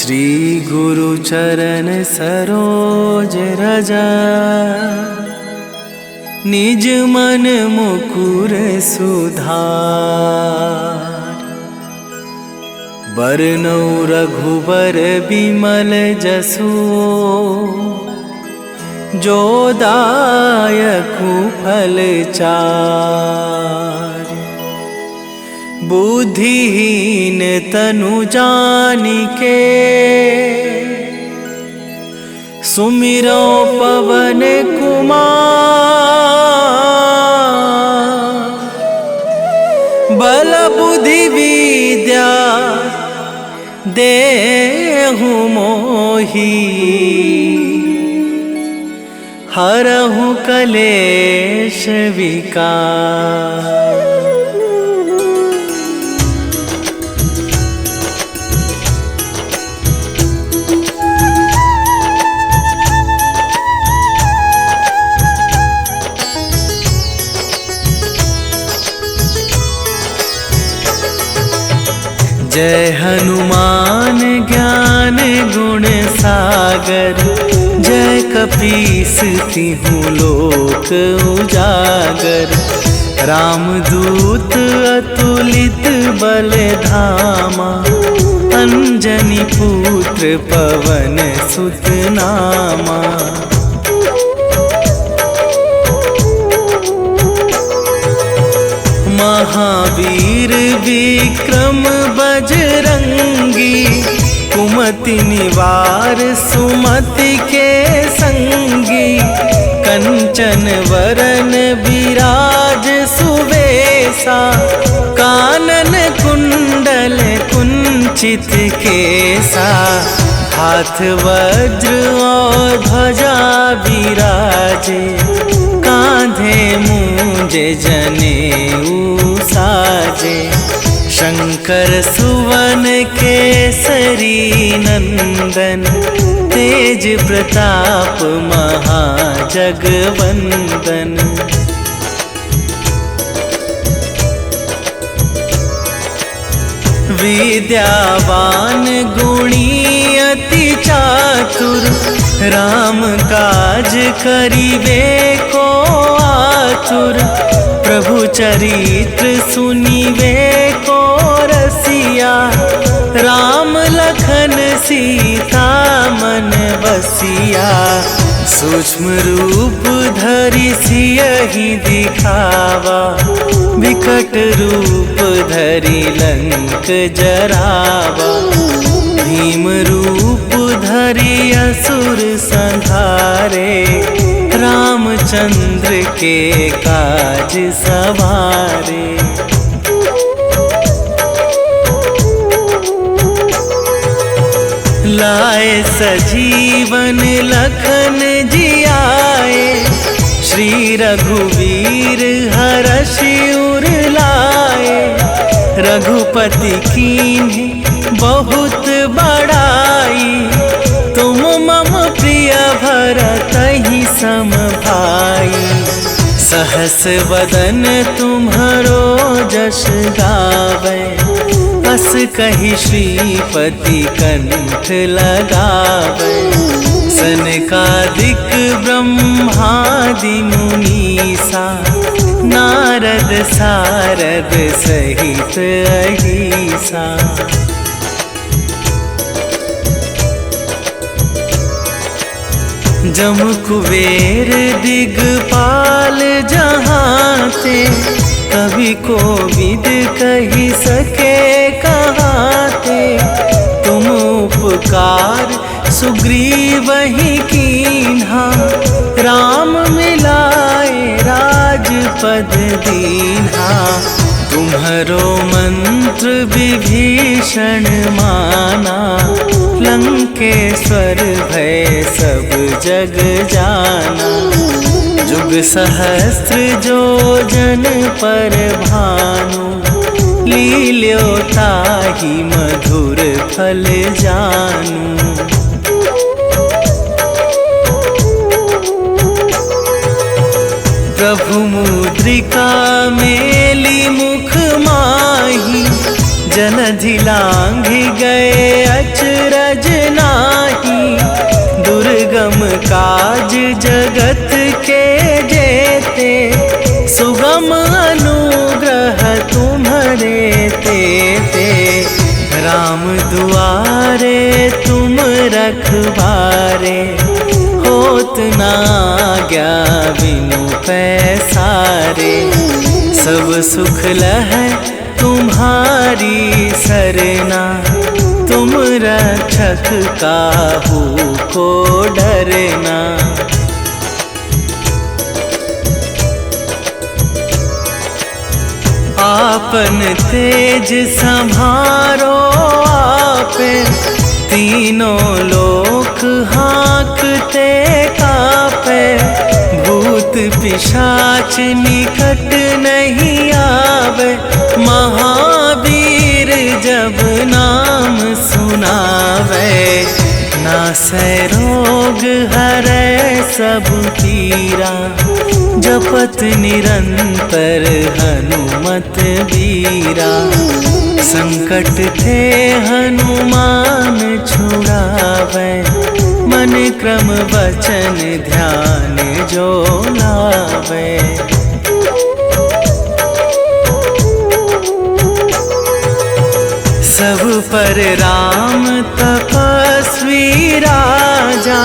श्री गुरु चरण सरोज रजा, निज मन मुकुर सुधार। बरनौ रघुबर बिमल जसु, जो दायकु फल चार। बुद्धिहीन तनु जानिके, सुमिरो पवन कुमार। बल बुद्धि विद्या देहु मोहि, हरहु कलेश विकार। जय हनुमान ज्ञान गुण सागर, जय कपीस तिहु लोक उजागर। रामदूत अतुलित बल धामा, अंजनी पुत्र पवन सुत नामा। महावीर विक्रम बजरंगी, कुमति निवार सुमति के संगी। कंचन वरन विराज सुवेशा, कानन कुंडल कुंचित केसा। हाथ वज्र और ध्वजा विराजे, कांधे मूंज जनेऊ साजे। शंकर सुवन केसरी नंदन, तेज प्रताप महाजगवंदन। विद्यावान गुणी अति चातुर, राम काज करिबे को आतुर। प्रभु चरित्र सुनिबे को रसिया, राम लखन सीता मन बसिया। सूक्ष्म रूप धरि सियहि दिखावा, विकट रूप धरि लंक जरावा। भीम रूप धरि असुर संहारे, रामचंद्र के काज सवारे। लाए सजीवन लखन जियाए, श्री रघुवीर हरषि उर लाए। रघुपति कीन्ही बहुत बड़ाई, तुम मम प्रिय भरतहि सम भाई। सहस वदन तुम्हरो जस गावै, अस कहि श्रीपति कंठ लगावै। सनकादिक ब्रह्मादि मुनीसा, नारद सारद सहित अहिसा। जम कुबेर दिगपाल जहाते, कवि कोविद कहि सके कहाते। तुम उपकार सुग्रीवहि कीन्हा, राम मिलाए राजपद दीन्हा। तुम्हरो मंत्र विभीषण माना, लंकेश्वर भय सब जग जाना। जुग सहस्त्र जो जन पर भानु, लील्यो ताहि मधुर फल जानू। प्रभु मुद्रिका मेली मुख माही, जलधि लांघि गए अचरज नाही, दुर्गम काज जगत के जेते, सुगम अनुग्रह तुम्हारे तेते। राम दुआरे तुम रखवारे, होत ना आज्ञा बिनु पैसारे। सब सुख लहै तुम्हारी सरना, तुम रक्षक काहू को डरना। आपन तेज संभारो आपे, तीनों लोक हाँकते कापे। भूत पिशाच निकट नहीं आवे, महावीर जब नाम सुनावे। नासै रोग हरै सब पीरा, जपत निरंतर हनुमत बीरा। संकट थे हनुमान छुड़ावे, मन क्रम वचन ध्यान जो लावे। सब पर राम तपस्वी राजा,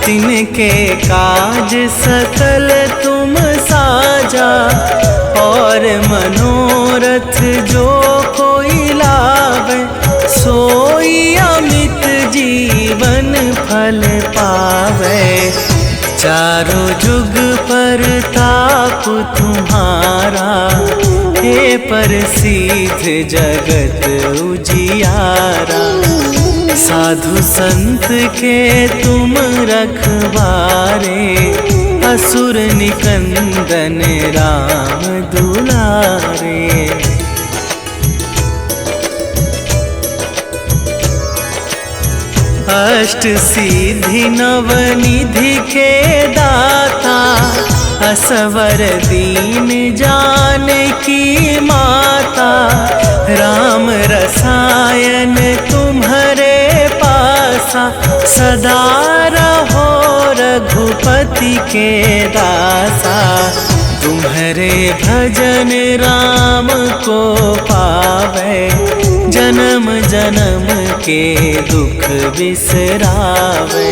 तिनके काज सकल तुम साजा। और मनोरथ जो कोई लावे, सोई अमित जीवन फल पावे। चारों जुग पर ताप तुम्हारा, हे प्रसिद्ध जगत उजियारा। साधु संत के तुम रखवारे, असुर निकंदन राम दुलारे। अष्ट सिद्धि नवनिधि के दाता, असवर दीन जानकी माता। राम रसायन तुम्हारे पासा, सदा रहो रघुपति के दासा। तुम्हारे भजन राम को पावे, जन्म जन्म के दुख बिसरावे।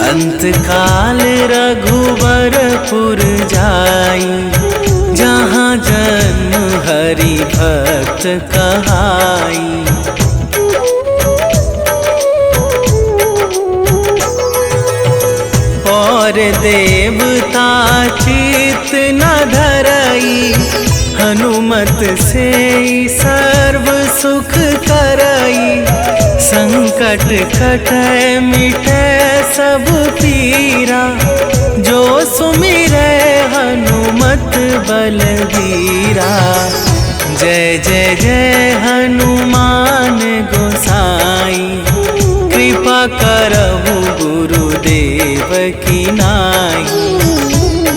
अंत काल रघुवरपुर जाई, जहाँ जन्म हरि भक्त कहाई। और देवता चित न धरई, हनुमत से सर्व सुख करई। संकट कटै मिटै सब पीरा, जो सुमिरै हनुमत बलबीरा। जय जय जय हनुमान गोसाई, कृपा करहु गुरुदेव की नाई।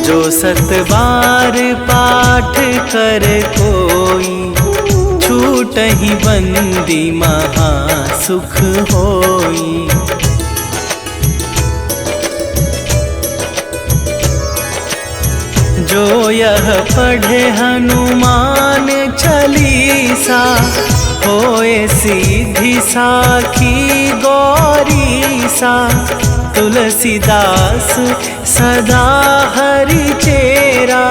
जो सत बार पाठ कर कोई, छूटहि बंदी महा सुख होई। जो यह पढ़े हनुमान चालीसा, होए सीधी साखी गौरीसा। तुलसीदास सदा हरि चेरा,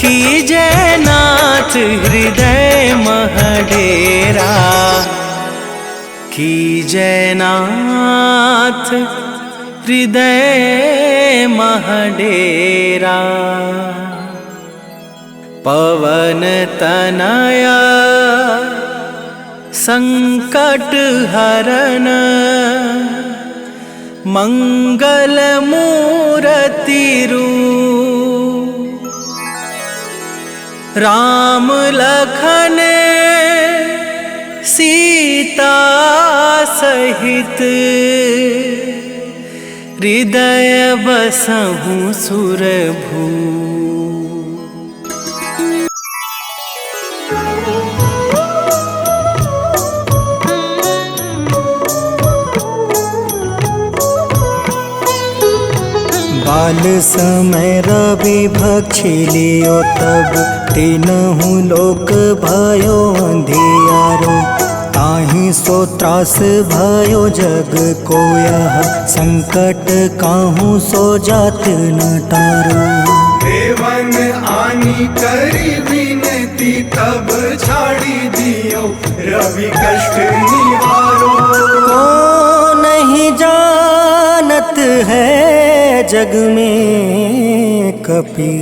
कीजय नाथ हृदय महडेरा। कीजय नाथ हृदय महडेरा। पवन तनया संकट हरन, मंगल मूर्ति रूप। राम लखन सीता सहित, हृदय बसहु सुरभू। काल समय रवि भक्षी लियो तब तीनहु लोक भयो अंधियारो। ताहि सो त्रास भयो जग को यह संकट काहू सो जात न टारो। देवन आनी करी विनती तब छाड़ी दियो रवि कष्ट निवारो। को नहीं जानत है जग में कपि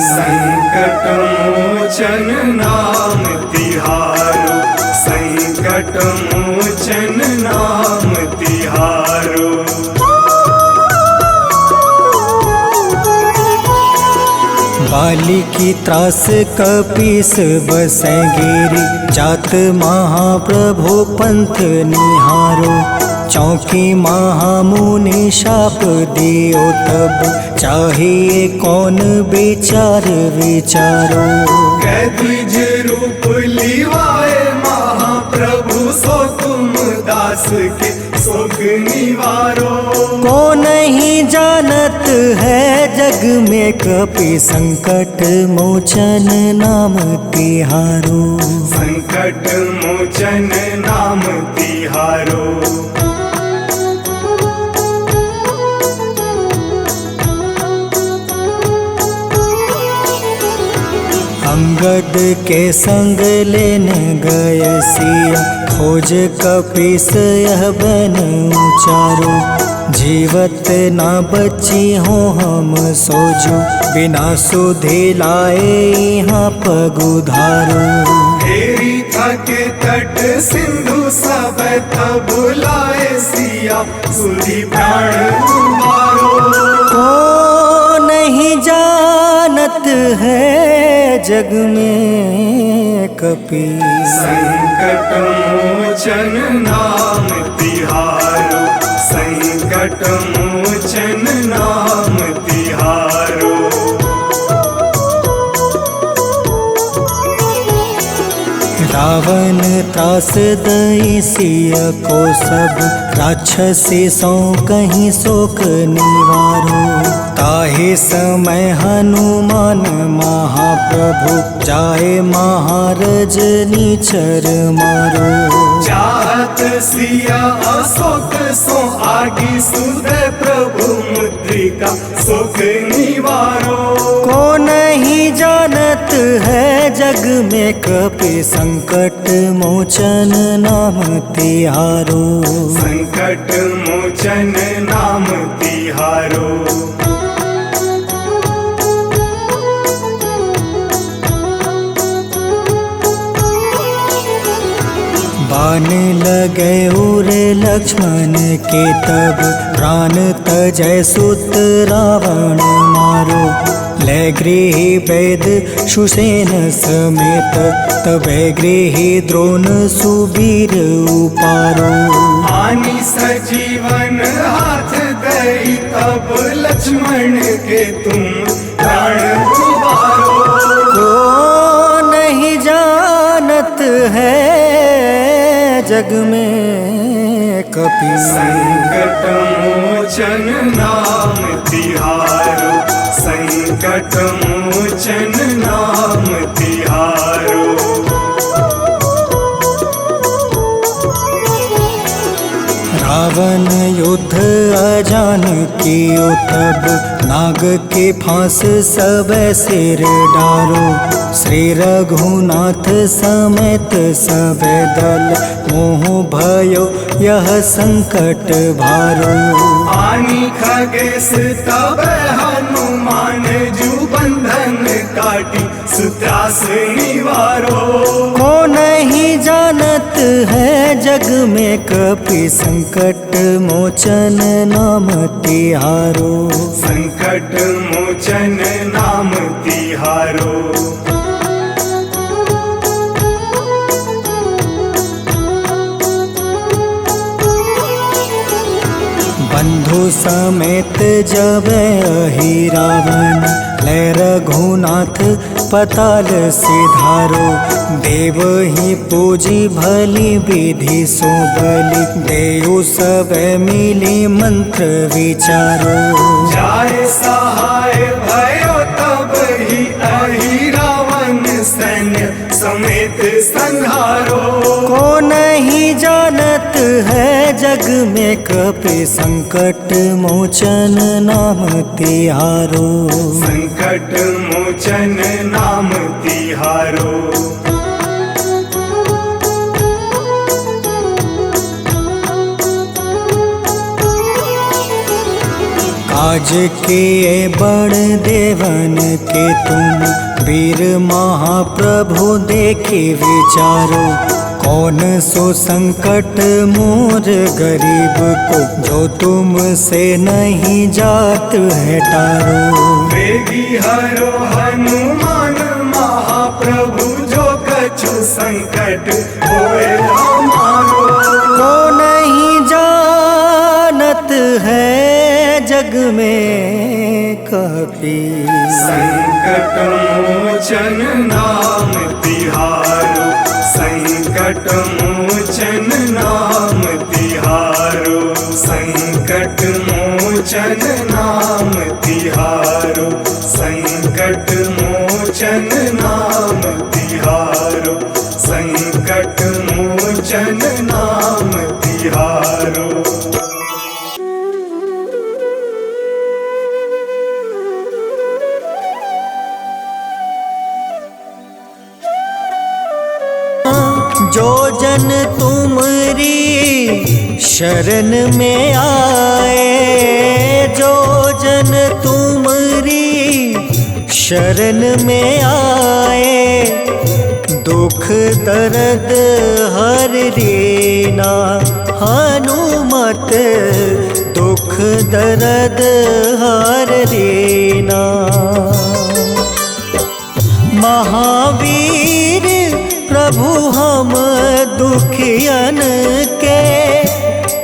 संकट मोचन नाम तिहारो। संकट मोचन नाम तिहारो। बाली की त्रास कपीस बसै गिरी जात महाप्रभु पंथ निहारो। चौकी महामुनि शाप दियो तब चाहिए कौन विचार विचारो। कैद्विज रूप लिवाए महाप्रभु सो तुम दास के शोक निवारो। को नहीं जानत है जग में कपि संकट मोचन नाम तिहारो। संकट मोचन नाम तिहारो। अंगद के संग लेने गए सिया खोज कपीस यह बन उचारो। जीवत ना बची हो हम सोजो बिना सुधि लाए यहाँ पग उधारो। हेरी थके तट सिंधु सब तब लाए सिया सुधि प्राण तुम्हारो। को नहीं जानत है जग में कपि संकट मोचन नाम तिहारो। संकट मोचन नाम तिहारो। रावण त्रास दई सिया को सब राक्षसी सो कहीं शोक निवारो। ताहि समय हनुमान महाप्रभु जाए महारज नीचर मारो। चाहत सिया अशोक सो आगी सुधे प्रभु मुद्रिका शोक निवारो। को नहीं जानत है जग में कपि संकट मोचन नाम तिहारो। संकट मोचन नाम तिहारो। बाण लगे उरे लक्ष्मण के तब प्राण तजय सुत रावण मारो। ले गृही वेद सुसेन समेत तबे गृही द्रोण सुबीर उपारो। आनी सजीवन हाथ दई तब लक्ष्मण के तुम प्राण उबारो। को नहीं जानत है जग में कपि संकट मोचन नाम तिहारो। संकट मोचन नाम तिहारो। रावण युद्ध अजान कियो तब नाग के फांस सब सिर डारो। श्री रघुनाथ समेत सब दल मोह भयो यह संकट भारो। आनी खगेश तब हनुमान जू बंधन काटी सुत्रास निवारो। को नहीं जानत है जग में कपि संकट मोचन नाम तिहारो। संकट मोचन नाम तिहारो। बंधु समेत जब अहि रावण ले रघुनाथ पताल सिधारो। देव ही पूजी भली विधि सो बलि, देव सब मिली मंत्र विचारो। जाय सहाय भयो तब ही अहि रावण सैन्य समेत संहारो। को नहीं जानत है जग में कपि संकट मोचन नाम तिहारो। संकट मोचन नाम तिहारो। काज किए बड़ देवन के तुम, वीर महाप्रभु देखे विचारो। कौन सो संकट मोर गरीब को, जो तुमसे नहीं जात है टारो। वेगी हरो हनुमान महाप्रभु, जो कछु संकट होए हमारो। को नहीं जानत है जग में कपि, संकट मोचन नाम तिहारो। संकट मोचन नाम तिहारो। संकट मोचन नाम तिहारो। संकट मोचन नाम तिहारो। संकट मोचन नाम तिहारो। जो जन तुमरी शरण में आए, जो जन तुमरी शरण में आए, दुख दर्द हर रीना हनुमत, दुख दर्द हर रीना। महावीर प्रभु हम दुखियन के,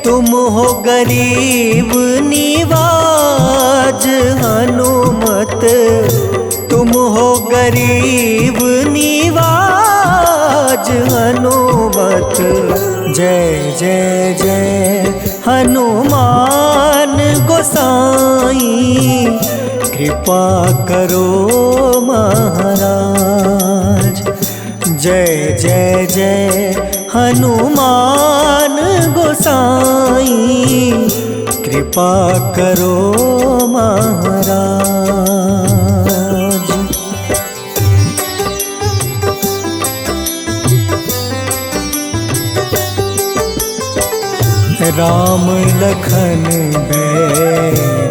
तुम हो गरीब निवाज हनुमत, तुम हो गरीब निवाज हनुमत। जय जय जय हनुमान गोसाई, कृपा करो महाराज। जय जय जय हनुमान गोसाई, कृपा करो महाराज। राम लखन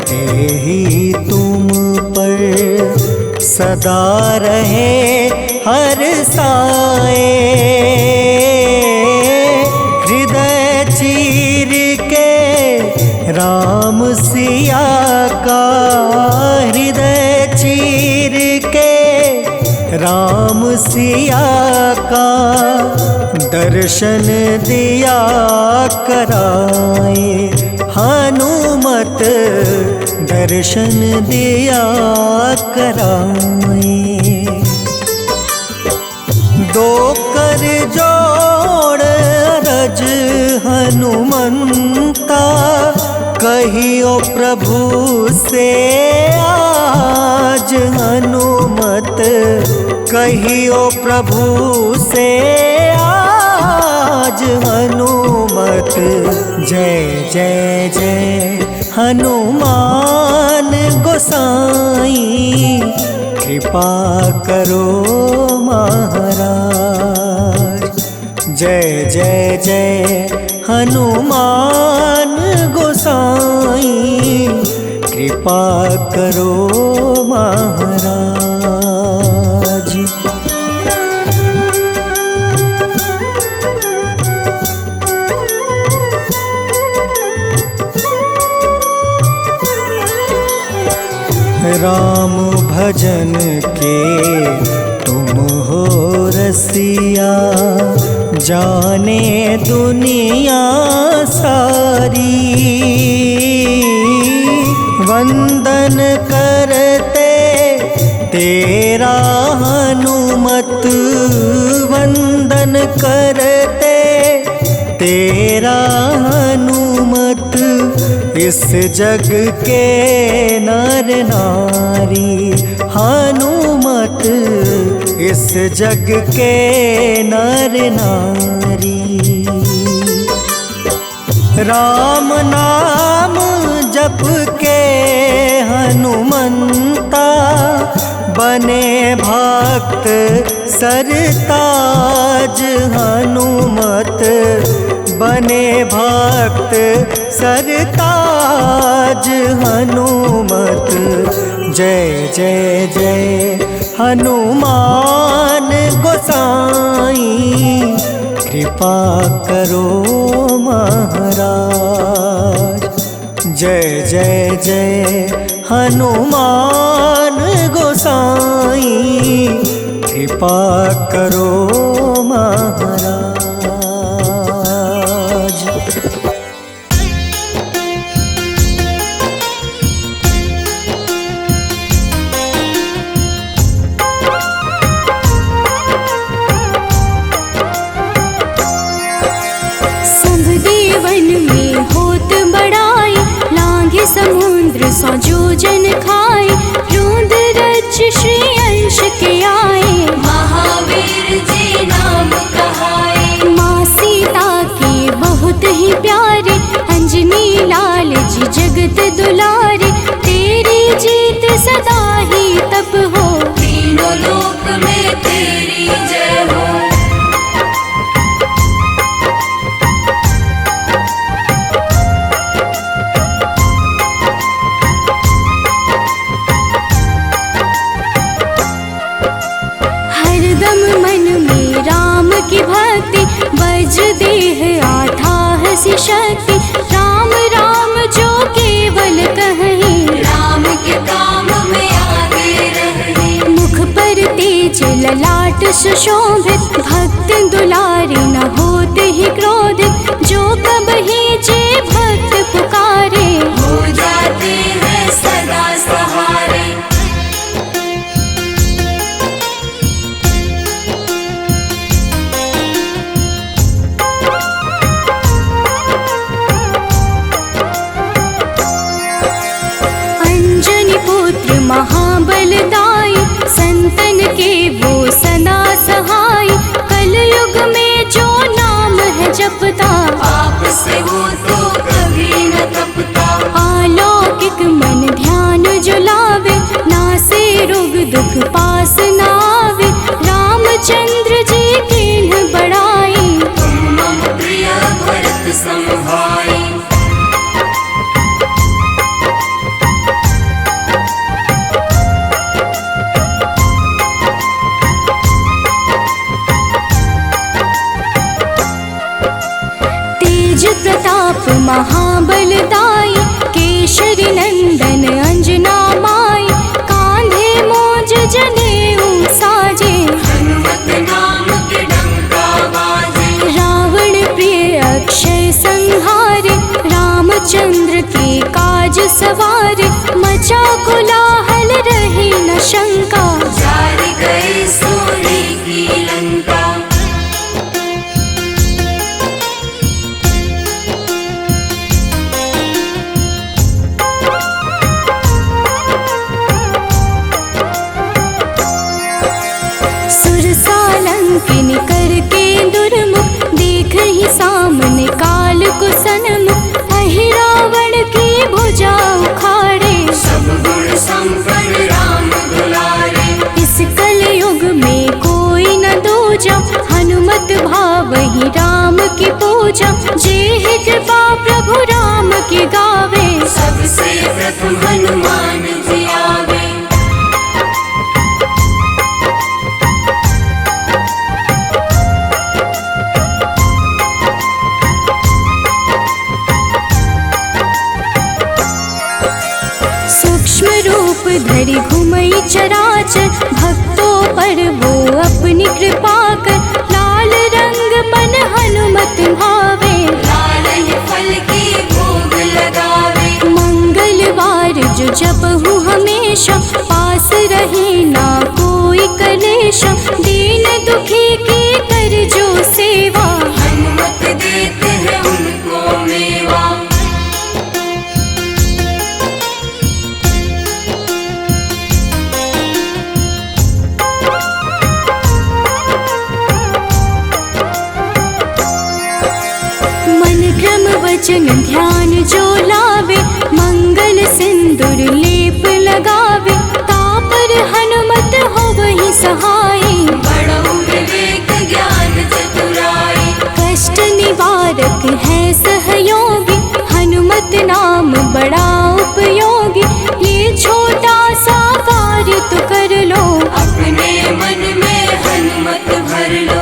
देहि तुम पर, सदा रहे हर साए। हृदय चीर के राम सिया का, हृदय चीर के राम सिया का, दर्शन दिया कराए हनुमत, दर्शन दिया कराए। दो कर जोड़ रज हनुमंता, कहियो प्रभु से आज हनुमत, कहियो प्रभु से आज हनुमत। जय जय जय हनुमान गोसाई, कृपा करो महाराज। जय जय जय हनुमान गोसाई, कृपा करो महाराज। राम भजन के तुम हो रसिया, जाने दुनिया सारी। वंदन करते तेरा हनुमत वंदन करते तेरा हनुमत इस जग के नर नारी हनुमत इस जग के नर नारी। राम नाम जप के हनुमंता बने भक्त सरताज हनुमत बने भक्त सरताज हनुमत। जय जय जय हनुमान गोसाई कृपा करो महाराज। जय जय जय हनुमान गोसाई कृपा करो महाराज। समुद्र सौ जोजन खाए रोंद रच श्री अंश के आए महावीर जी नाम कहाए। माँ सीता के बहुत ही प्यारे अंजनी लाल जी जगत दुलारे तेरी जीत सदा ही तब हो तीनों लोक में तेरी जय हो। की भक्ति वज्र देह आठाह सी शक्ति राम राम जो केवल कहीं राम के काम में आगे रहे। मुख पर तेज ललाट सुशोभित भक्त दुलारे न होते ही क्रोधित जो कबहि जे भक्त पुकारे हो जाते हैं सदा सहारे। महाबलदाई संतन के वो सदा सहाय कलयुग में जो नाम है जपता पाप से वो तो कभी न तपता। अलौकिक मन ध्यान जो लावे नासे रोग दुख पास न आवे रामचंद्र जी किन्ह बड़ाई तुम मम प्रिय भरत सम भाई। प्रताप महाबलदाई केशरी नंदन अंजना माई कांधे मोज जनेऊ साजे हनुमत नाम के डंका बाजे। रावण प्रिय अक्षय संहारे रामचंद्र के काज सवारे मचा कोलाहल रही न शंका जार गए सूर्य की लंका। किन करके दुर्मुख देख ही सामने काल को सन्मुख अहि रावण की भुजा उखाड़े सब गुण संपन्न राम दुलारे। इस कलयुग में कोई न दूजा हनुमत भाव ही राम की पूजा जे है कृपा प्रभु राम की गावे सबसे प्रथम हनुमान जी आवे। धरि घुमई चराचर भक्तों पर वो अपनी कृपा कर लाल रंग मन हनुमत भावे लाल ही फल की भोग लगावे। मंगलवार जो जपहु हमेशा पास रहे ना कोई कलेश दीन जन ध्यान जो लावे, मंगल सिंदूर लेप लगावे, तापर हनुमत हो वही सहाय। बड़ऊ विवेक ज्ञान चतुराई, कष्ट निवारक है सहयोगी, हनुमत नाम बड़ा उपयोगी। ये छोटा सा कार्य तो कर लो, अपने मन में हनुमत भर लो।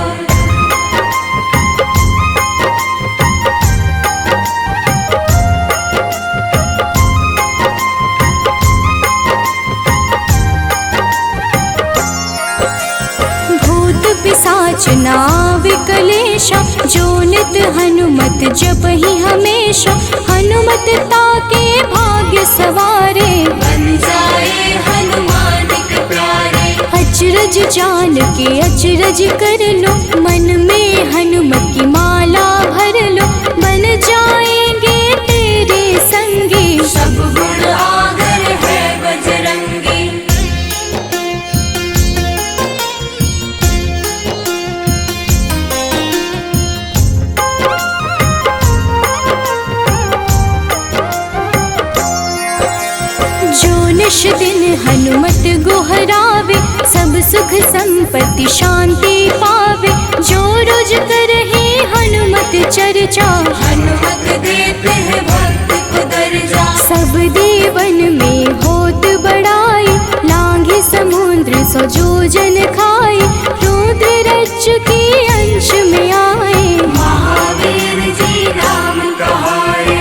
भूत पिशाच नाव कलेशा, जो नित हनुमत जपहि हमेशा। हनुमत ताके भाग्य सवारे, बन जाए हनुमान के प्यारे। अचरज जान के अचरज कर लो, मन में हनुमत की माला भर लो। बन जाएंगे तेरे संगी, सब गुण आगर है बजरंगी। जो निश दिन हनुमत गोहरावे, सब सुख संपत्ति शांति पावे। जो रोज करहे हनुमत चर्चा, हनुमत देते हैं भक्त को दर्जा। सब देवन में होत बड़ाई, लांघे समुद्र सो जो जन खाए। रुद्र रज के अंश में आए, महावीर जी राम कहाए।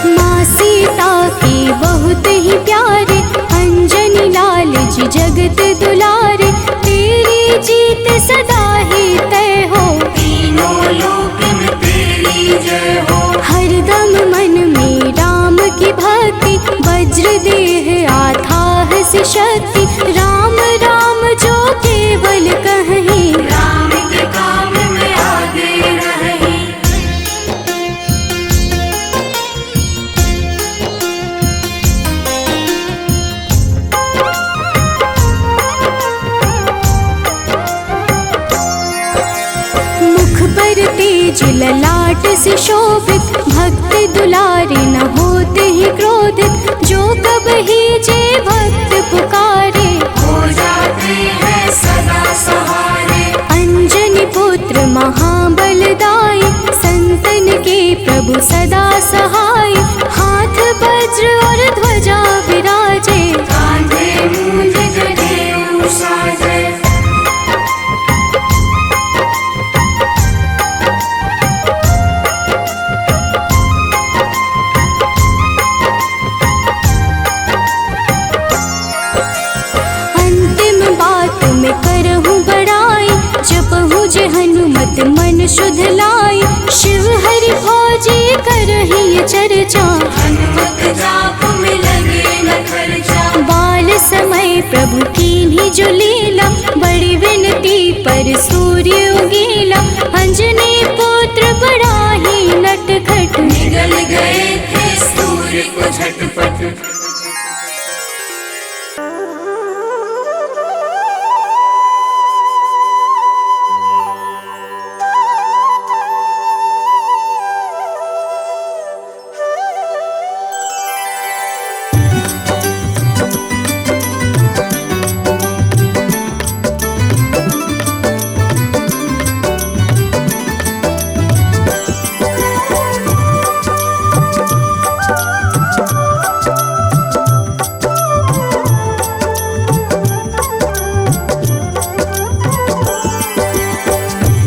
माँ सीता के बहुत ही प्यारे, अंजनी लाल जी जगत दुलारे। तेरी जीत सदा ही तय हो, तीनों लोक में तेरी जय हो। हरदम मन में राम की भक्ति, वज्र देह आथाह से शक्ति। राम राम जो केवल कहीं, राम के काम में आगे रहे। मुख पर तेज ललाट से शोभित, भक्त दुलारे न होते ही क्रोधित। जो कब ही जे भक्त पुकारे, हो जाते हैं सदा सहारे। अंजनी पुत्र महाबलदाई, संतन के प्रभु सदा सहाय। हाथ वज्र और ध्वजा विराजे, कांधे मूंज जनेऊ साजे। अंतिम बात में करहूँ बड़ाई, जपहूँ जे हनुमत मन शुद्ध लाई। शिव हरि फौजी करहि ये चर्चा, हनुमत जाप में लगे न खर्चा। बाल समय प्रभु कीन्ही जो लीला, बड़ी विनती पर सूर्य उगीला। अंजनी पुत्र बड़ा ही नटखट, निगल गए थे सूर्य को झटपट।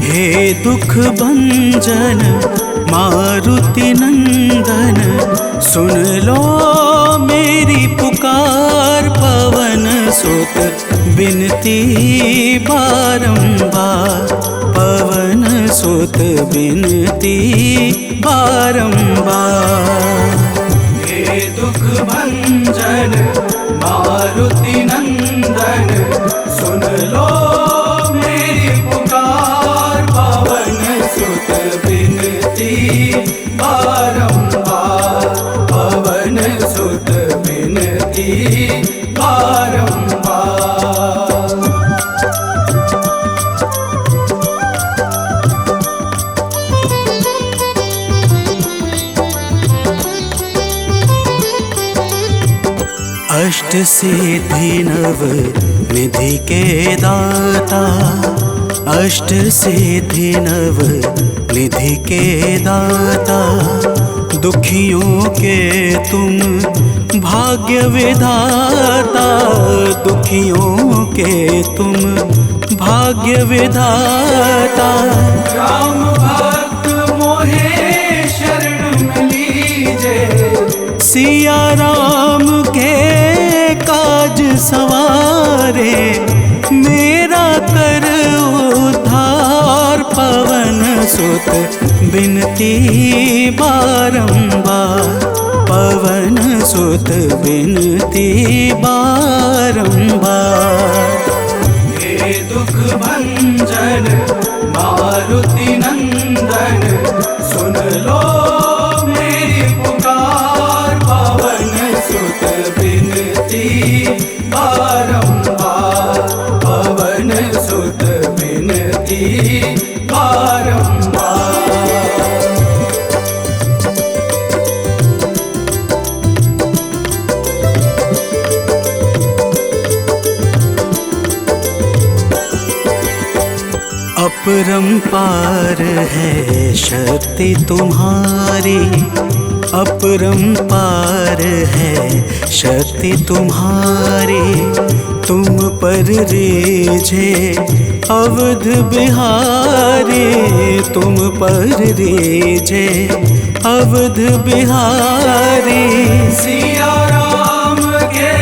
हे दुख भंजन मारुति नंदन, सुन लो मेरी पुकार। पवन सुत बिनती बारंबार, पवन सुत बिनती बारंबार। हे दुख भंजन मारुति नंदन, सुन लो मेरी पुकार। पवन सुत बिनती बारंबार, पवन अष्ट सिद्धि नव निधि के दाता, अष्ट सिद्धि नव निधि के दाता, दुखियों के तुम भाग्य विधाता, दुखियों के तुम भाग्य विधाता। राम भक्त मोहे शरण में लीजे, सिया राम के काज सवारे, मेरा कर उद्धार पवन सुत बिनती बारंबार, पवन सुत बिनती बारंबार। हे दुख भंजन मारुति नंदन, सुन लो मेरी पुकार, पवन सुत बिनती बारंबार, पवन सुत बिनती बारंबार। अपरंपार है शक्ति तुम्हारी, अपरंपार है शक्ति तुम्हारी, तुम पर रीझे अवध बिहारी, तुम पर रीझे अवध बिहारी। सिया राम के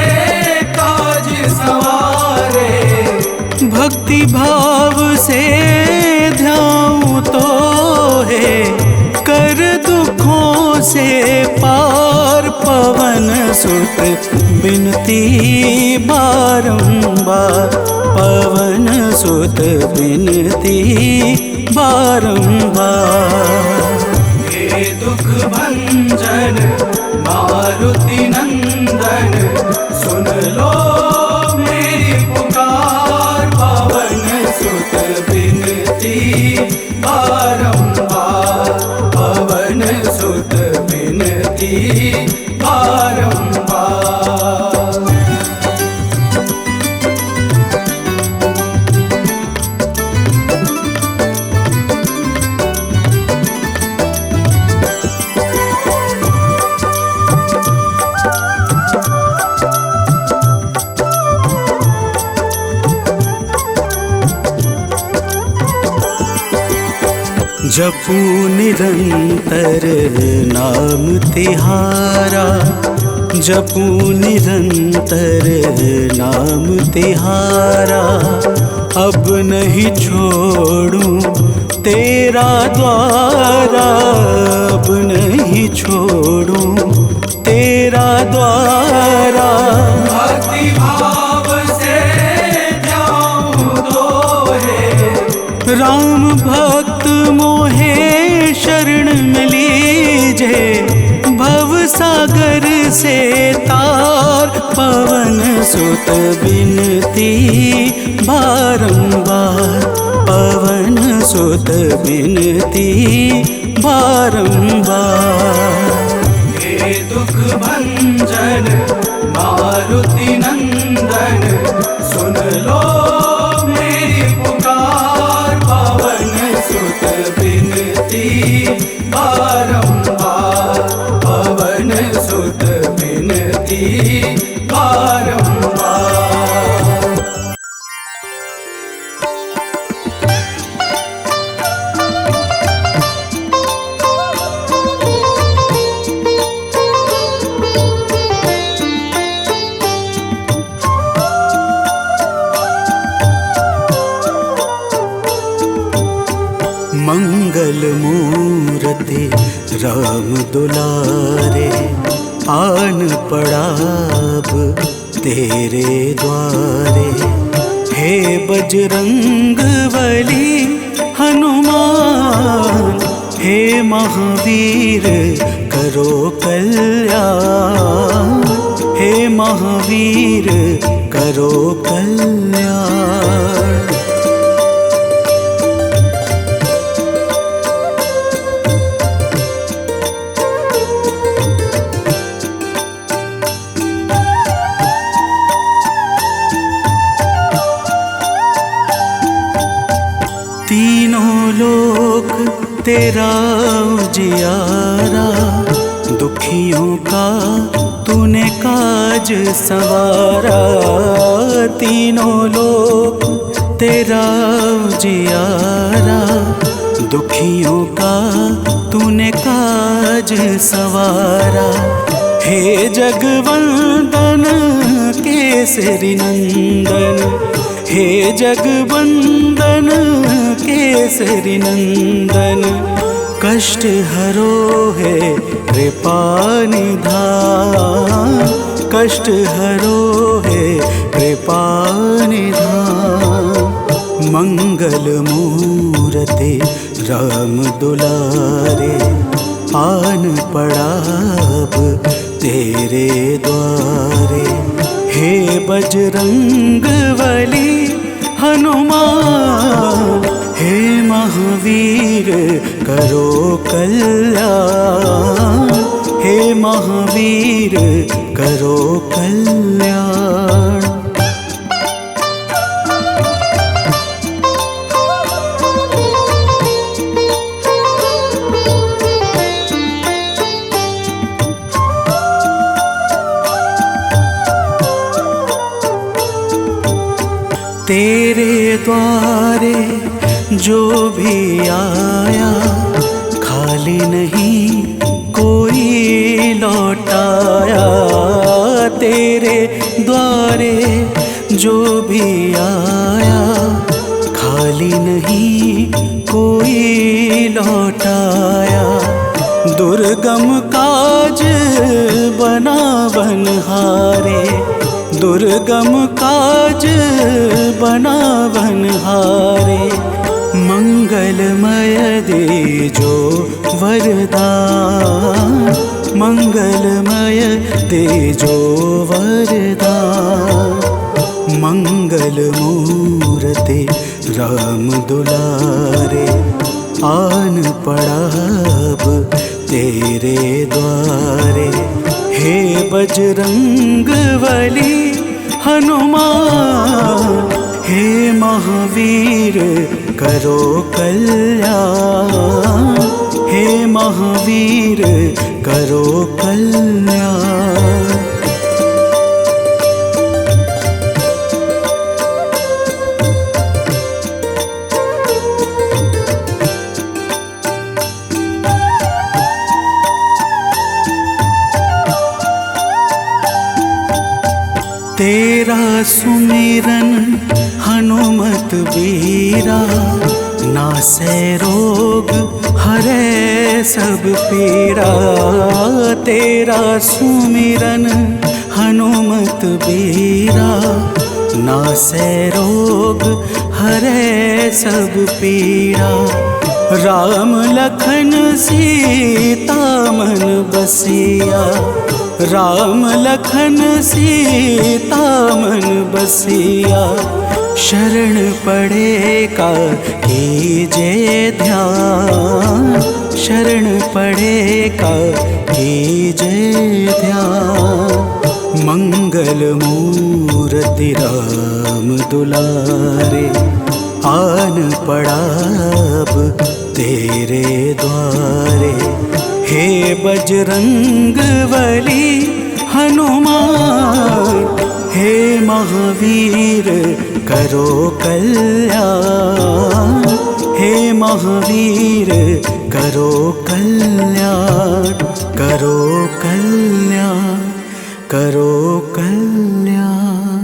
काज सवारे, भक्ति भाव से ध्याऊं तो है, कर दुखों से पार, पवन सुत बिनती बारंबार, पवन सुत बिनती बारंबार। हे दुख भंजन मारुति नंदन, सुन लो मेरी पुकार, पवन सुत बिनती बारंबार, पवन सुत बिनती बारंबार। जपू निरंतर नाम तिहारा, जपू निरंतर नाम तिहारा, अब नहीं छोड़ूं तेरा द्वारा, अब नहीं छोड़ूं तेरा द्वारा। भक्ति भाव से ध्याऊं तो है, राम भक्त मोहे शरण में लीजे, भव सागर से तार, पवन सुत बिनती बारंबार, पवन सुत बिनती बारंबार। हे दुख भंजन मारुति नंदन, सुन लो मेरी पुकार, पवन सुत बिनती बारंबार, पवन सुत बिनती बारंबार। मंगल मूर्ति राम दुलारे, आन पड़ाब तेरे द्वारे, हे बजरंग बली हनुमान, हे महावीर करो कल्याण, हे महावीर करो कल्याण। तेरा उजियारा, दुखियों का तूने काज संवारा। तीनों लोग तेरा उजियारा, दुखियों का तूने काज संवारा। हे जगवंदन केसरी नंदन, हे जगवंदन केसरी नंदन, कष्ट हरो है कृपा निधान, कष्ट हरो है कृपा निधान। मंगल मूर्ति राम दुलारे, आन पड़ा अब तेरे द्वारे। हे बजरंग बली हनुमान, हे महावीर करो कल्याण, हे महावीर करो कल्याण। तेरे द्वारे जो भी आया, खाली नहीं कोई लौटाया। तेरे द्वारे जो भी आया, खाली नहीं कोई लौटाया। दुर्गम काज बना बनहारे, दुर्गम काज बना बनहारे। मंगलमय दे जो वरदान, मंगलमय दे जो वरदान। मंगल मूर्ति राम दुलारे, आन पड़ा अब तेरे द्वारे। हे बजरंग बली हनुमान, हे महावीर करो कल्याण, हे महावीर करो कल्याण। तेरा सुमिरन हनुमत बीरा, नासै रोग हरै सब पीरा। तेरा सुमिरन हनुमत बीरा, नासै रोग हरै सब पीरा। राम लखन सीता मन बसिया, राम लखन सीता मन बसिया। शरण पड़े का कीजे ध्यान, शरण पड़े का कीजे ध्यान। मंगल मूर्ति राम दुलारे, आन पड़ा अब तेरे द्वारे। हे बजरंग बली हनुमान, हे महावीर करो कल्याण, हे महावीर करो कल्याण, करो कल्याण, करो कल्याण।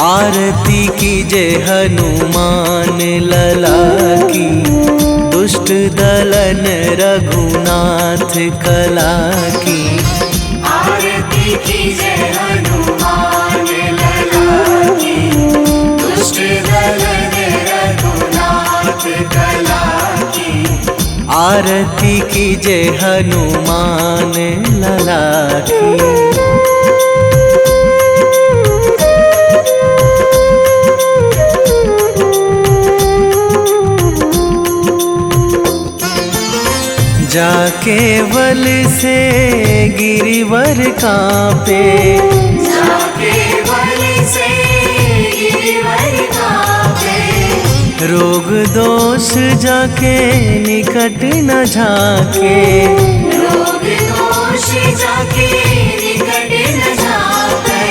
आरती कीजे हनुमान लला की, दुष्ट दलन रघुनाथ कला की। आरती कीजे हनुमान लला की, दुष्ट दलन रघुनाथ कला की। आरती कीजे हनुमान लला की। जाके बल से गिरिवर कांपे, जाके बल से गिरिवर कांपे। रोग दोष जाके निकट न झाके, रोग दोष जाके निकट न झाके।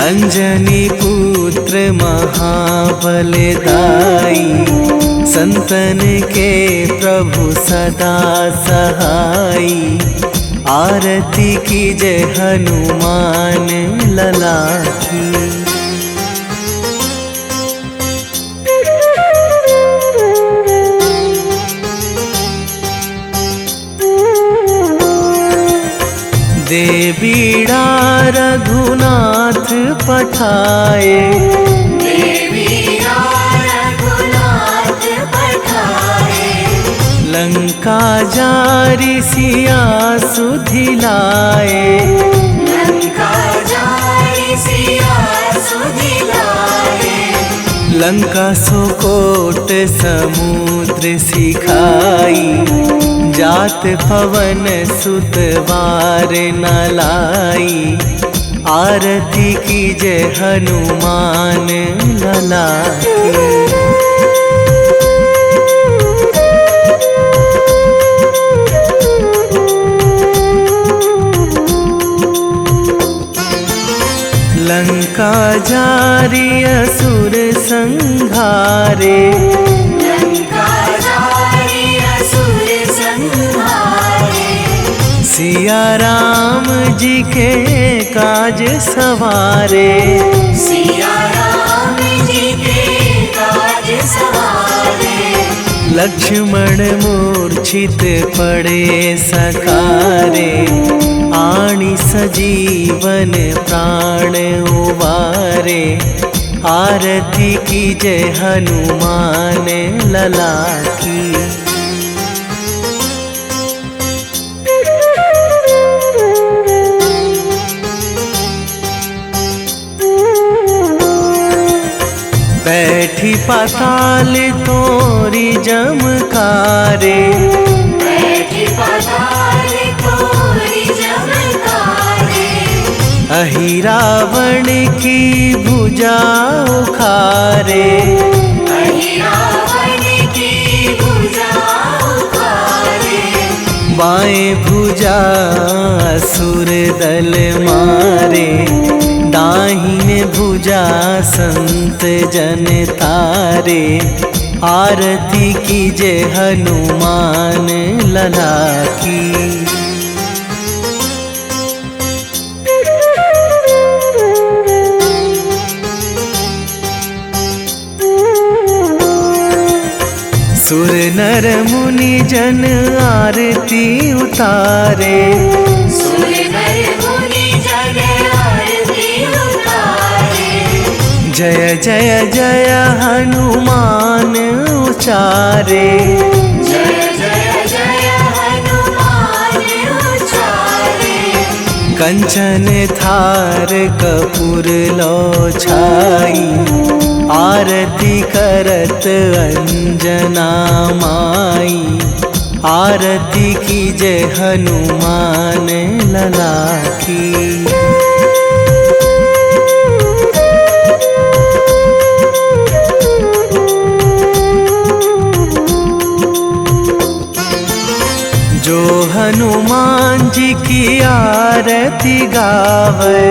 अंजनी पुत्र महाबलदाई, संतन के प्रभु सदा सहाई। आरती कीजे हनुमान लला की। दे बीड़ा रघुनाथ पठाए, लंका जारी सिया सुधिलाए, लंका जारी सिया सुधिलाए। लंका सुकोट समुद्र सिखाई, जात पवन सुत वार न लाई। आरती कीजे हनुमान लला की। लंका जारी असुर संहारे, लंका जारी असुर संहारे। सिया राम जी के काज सवारे, सिया राम जी के काज सवारे। लक्ष्मण मूर्छित पड़े सकारे, आणी सजीवन प्राण उबारे। आरती कीजे हनुमान लला की। बैठी पाताल तोरी जमकारे, बैठी पाताल तोरी जमकारे। अहि रावण की भुजा उखारे, अहि रावण की भुजा उखारे। बाएं भुजा असुर दल मारे, दाहिने भुजा संत जन तारे। आरती कीजे हनुमान लला की। सुर नर मुनि जन आरती उतारे, सुर नर मुनि जन आरती उतारे। जय जय जय हनुमान उचारे, जय जय जय हनुमान उचारे। कंचन थार कपूर लो छाई, आरती करत अंजना माई। आरती कीजे हनुमान लला की। जो हनुमान जी की आरती गावे,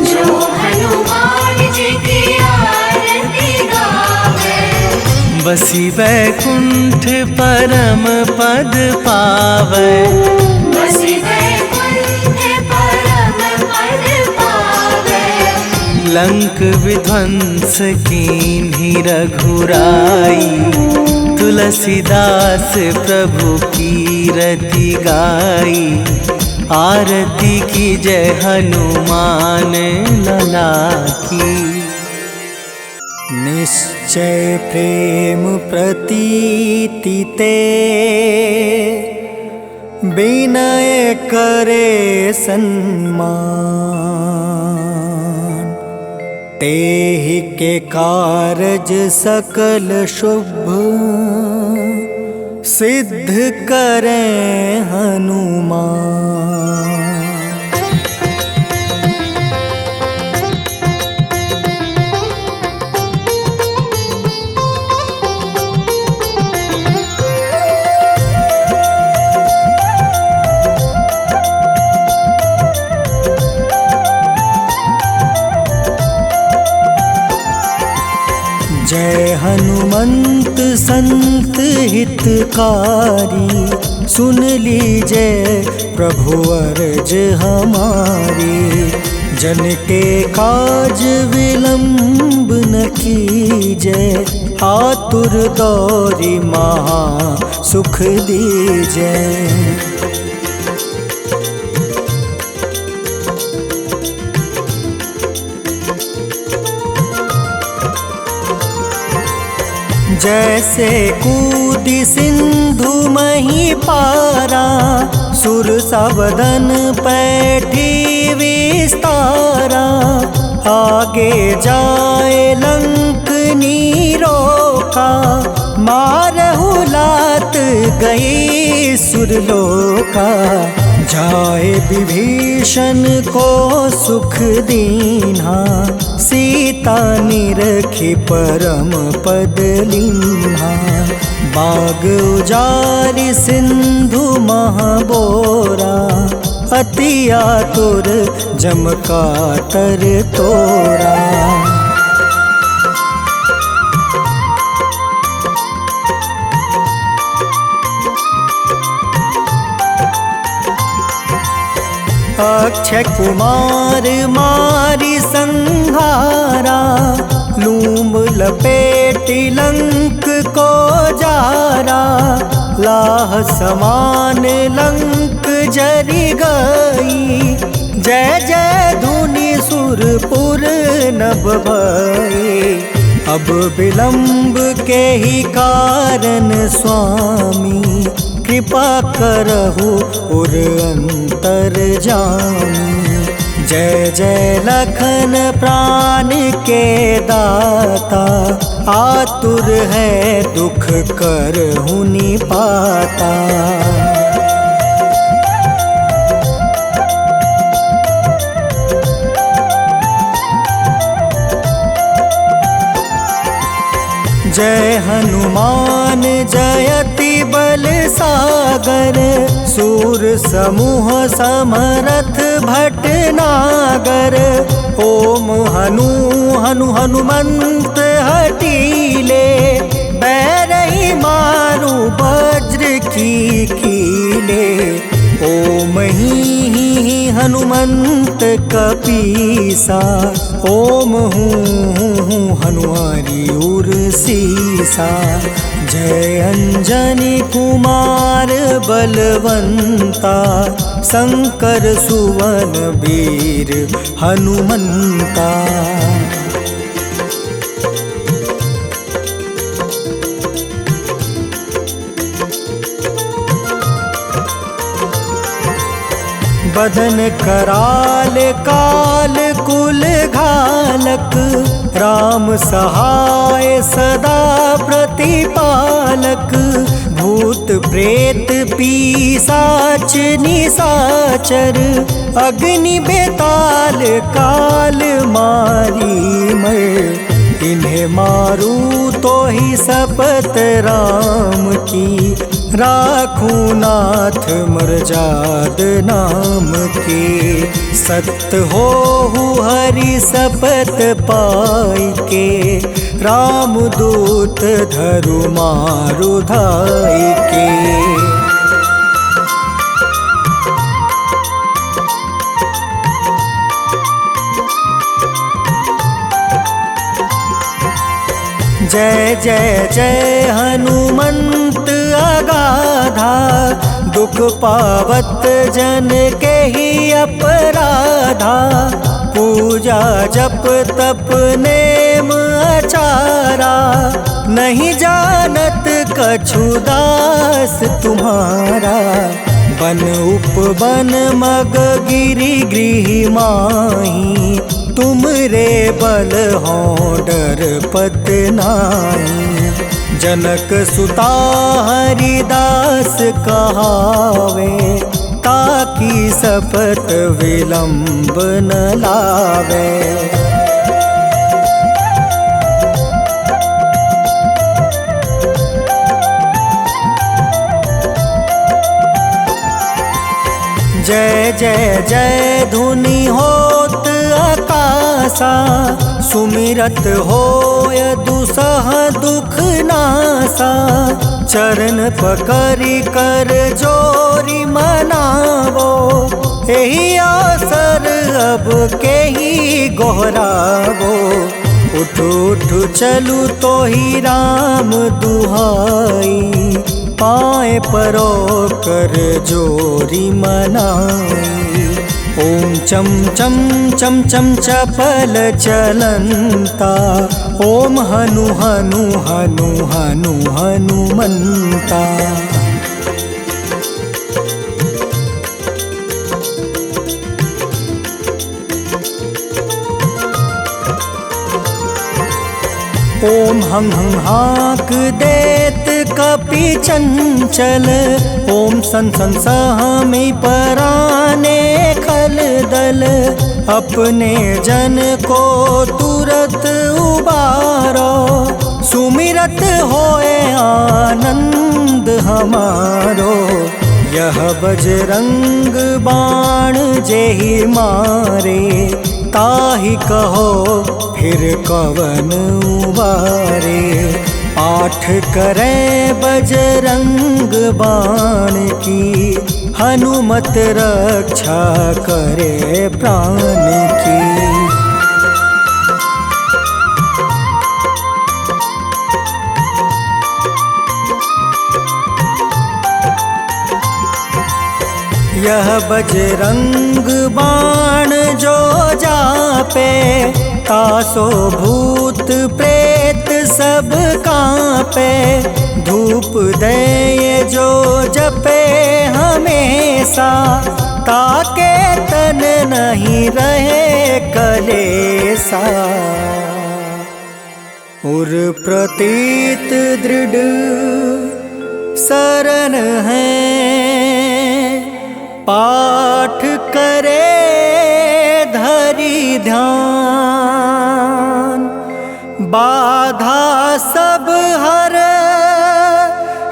जो हनुमान जी की आरती गावे। बसी बैकुंठ परम पद पावे, बसी बैकुंठ परम पद पावे। लंक विध्वंस कीन्ही रघुराई, तुलसीदास प्रभु कीरति गाई। आरती कीजे हनुमान लला की। निश्चल निश्चय प्रेम प्रतीति ते विनय करे सन्मान। तेहि के कारज सकल शुभ सिद्ध करें हनुमान। जय हनुमंत संत हितकारी, सुन लीजय प्रभु अर्ज हमारी। जन के काज विलंब न कीजय, आतुर दौरी महा सुख दीजय। जैसे कूदी सिंधु मही पारा, सुर सबदन पैठी विस्तारा। आगे जाए लंक नीरोका, मारहु लात गई सुरलोका। जाए विभीषण को सुख दीन्हा, सीता निरखी परम पद लीन्हा। बाग उजारि सिंधु महाबोरा, अति आतुर जम कातर तोरा। अक्षय कुमार मारी संहारा, लूम लपेटी लंक को जारा। लाह समान लंक जरि गई, जय जय धुनि सुरपुर नभ भई। अब विलंब के ही कारण स्वामी, कृपा करहु उर अंतर जामी। जय जय लखन प्राण के दाता, आतुर है दुख करहु निपाता। जय हनुमान जयति बल सागर, सूर समूह समरथ भटनागर। ओम हनु हनु हनुमंत हटीले, बैरही मारू वज्र की कीले। ओम ही हनुमंत कपीसा, ओम हूँ हनुमारी उर सीसा। जय अंजनी कुमार बलवंता, शंकर सुवन वीर हनुमंता। बदन कराल काल कुल घालक, राम सहाय सदा प्रतिपालक। भूत प्रेत पिशाच निशाचर, अग्नि बेताल काल मारी मर। इन्हें मारू तो ही शपथ राम की, राखू नाथ मर्जाद नाम के। सत्य हो हरि शपथ पाई के, राम दूत धरु मारु धाई के। जय जय जय हनुमंत अगाधा, दुख पावत जन के ही अपराधा। पूजा जप तप नेम लाचारा, नहीं जानत कछु दास तुम्हारा। बन उपवन मग गिरि गृह माही, तुम रे बल हो डर पत नाही। जनक सुता हरिदास कहावे, ताकि सपत विलंब न लावे। जय जय जय धुनि होत आकाशा, सुमिरत होय दुसह दुख नासा। चरण पकड़ि कर जोरी मनावो, एही अवसर अब केही गोहरावो। उठ उठ चलू तो ही राम दुहाई, पाए परो कर जोरी मनाई। ओम चम चम चम चम चपल चलंता, ओम हनु हनु हनु हनु हनुमंता। ओम हं हं हाक देत कपि चंचल, ओम सन सन सहमी पराने खल दल। अपने जन को तुरत उबारो, सुमिरत होए आनंद हमारो। यह बजरंग बाण जेहि मारे, ताहि कहो फिर कवन उबारे। पाठ करें बजरंग बाण की, हनुमत रक्षा करे प्राण की। यह बजरंग बाण जो जापे, तासो भूत प्रेत सब कांपे। धूप दे जो जपे हमेशा, ताके तन नहीं रहे कलेसा। उर प्रतीत दृढ़ शरण है, पाठ करे धरि ध्यान। बाधा सब हर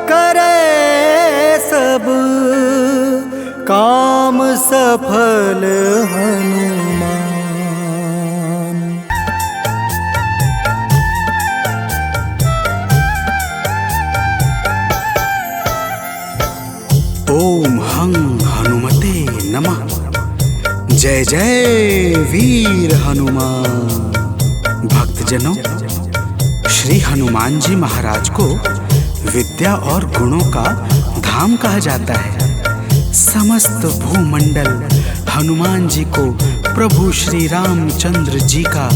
करे सब, काम सफल हनुमान। ओम हं हनुमते नमः। जय जय वीर हनुमान। भक्तजनों, श्री हनुमान जी महाराज को विद्या और गुणों का धाम कहा जाता है। समस्त भूमंडल हनुमान जी को प्रभु श्री रामचंद्र जी का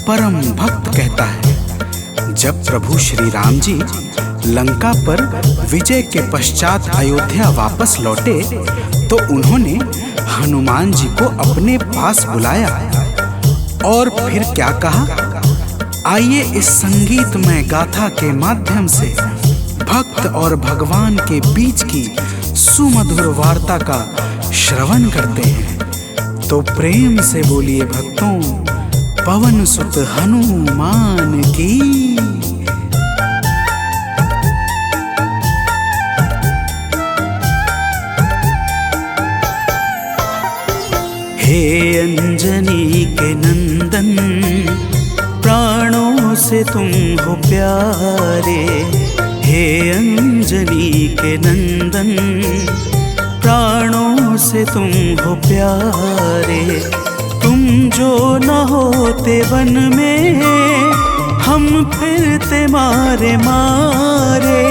परम भक्त कहता है। जब प्रभु श्री राम जी लंका पर विजय के पश्चात अयोध्या वापस लौटे, तो उन्होंने हनुमान जी को अपने पास बुलाया और फिर क्या कहा, आइए इस संगीतमय गाथा के माध्यम से भक्त और भगवान के बीच की सुमधुर वार्ता का श्रवण करते हैं। तो प्रेम से बोलिए भक्तों, पवन सुत हनुमान की। हे अंजनी के नंदन, प्राणों से तुम हो प्यारे। हे अंजनी के नंदन, प्राणों से तुम हो प्यारे। तुम जो न होते वन में, हम फिरते मारे मारे।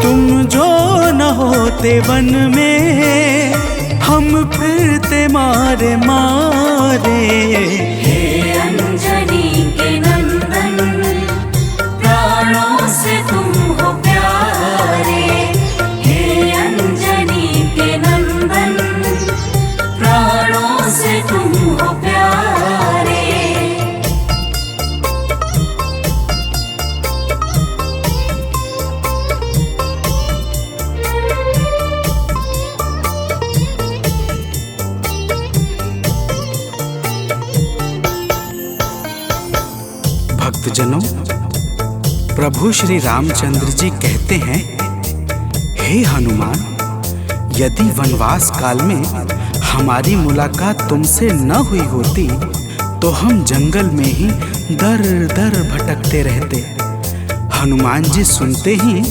तुम जो न होते वन में, हम फिरते मारे मारे। हे अंजनी के नंदन, भक्तजनों, प्रभु श्री रामचंद्र जी कहते हैं, हे हनुमान, यदि वनवास काल में हमारी मुलाकात तुमसे न हुई होती तो हम जंगल में ही दर दर भटकते रहते। हनुमान जी सुनते ही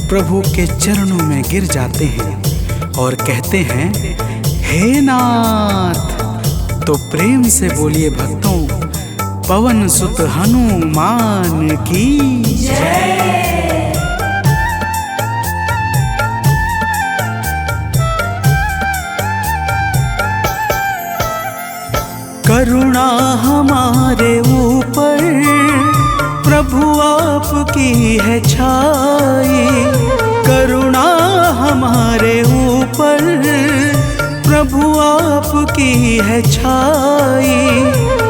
प्रभु के चरणों में गिर जाते हैं और कहते हैं, हे नाथ। तो प्रेम से बोलिए भक्तों, पवन सुत हनुमान की जय। करुणा हमारे ऊपर प्रभु आपकी है छाई, करुणा हमारे ऊपर प्रभु आपकी है छाई।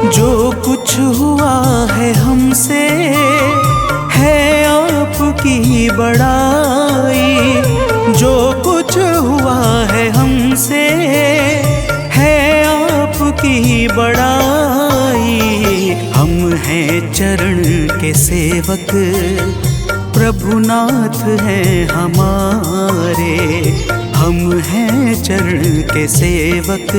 जो कुछ हुआ है हमसे है आपकी बड़ाई, जो कुछ हुआ है हमसे है आपकी बड़ाई। हम हैं चरण के सेवक, प्रभुनाथ हैं हमारे। हम हैं चरण के सेवक,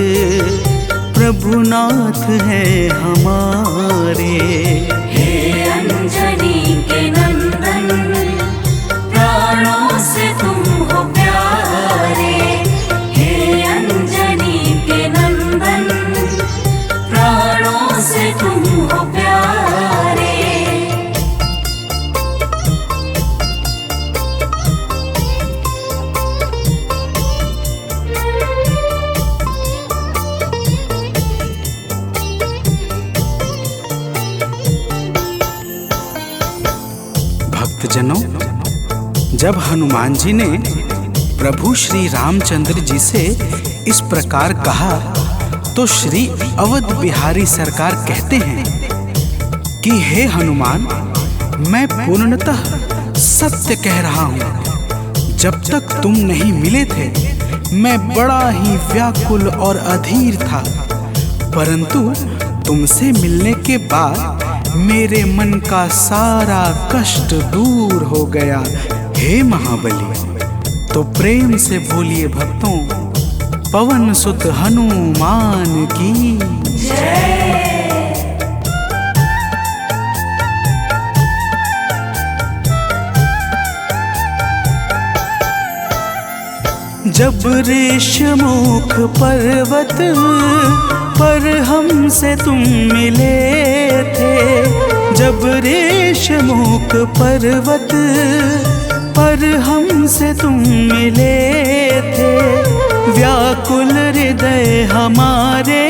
प्रभुनाथ हैं हमारे। हे अंजनी के नंदन, प्राणों से तुम हो प्यारे। हे अंजनी के नंदन, प्राणों से तुम हो प्यारे। भक्तजनों, जब हनुमान जी ने प्रभु श्री रामचंद्र जी से इस प्रकार कहा तो श्री अवध बिहारी सरकार कहते हैं कि हे हनुमान, मैं पूर्णतः सत्य कह रहा हूँ। जब तक तुम नहीं मिले थे मैं बड़ा ही व्याकुल और अधीर था, परंतु तुमसे मिलने के बाद मेरे मन का सारा कष्ट दूर हो गया। हे महाबली, तो प्रेम से बोलिए भक्तों, पवन सुत हनुमान की जय। जब ऋषमुख पर्वत पर हमसे तुम मिले थे, जब ऋषमुख पर्वत पर हमसे तुम मिले थे, व्याकुल हृदय हमारे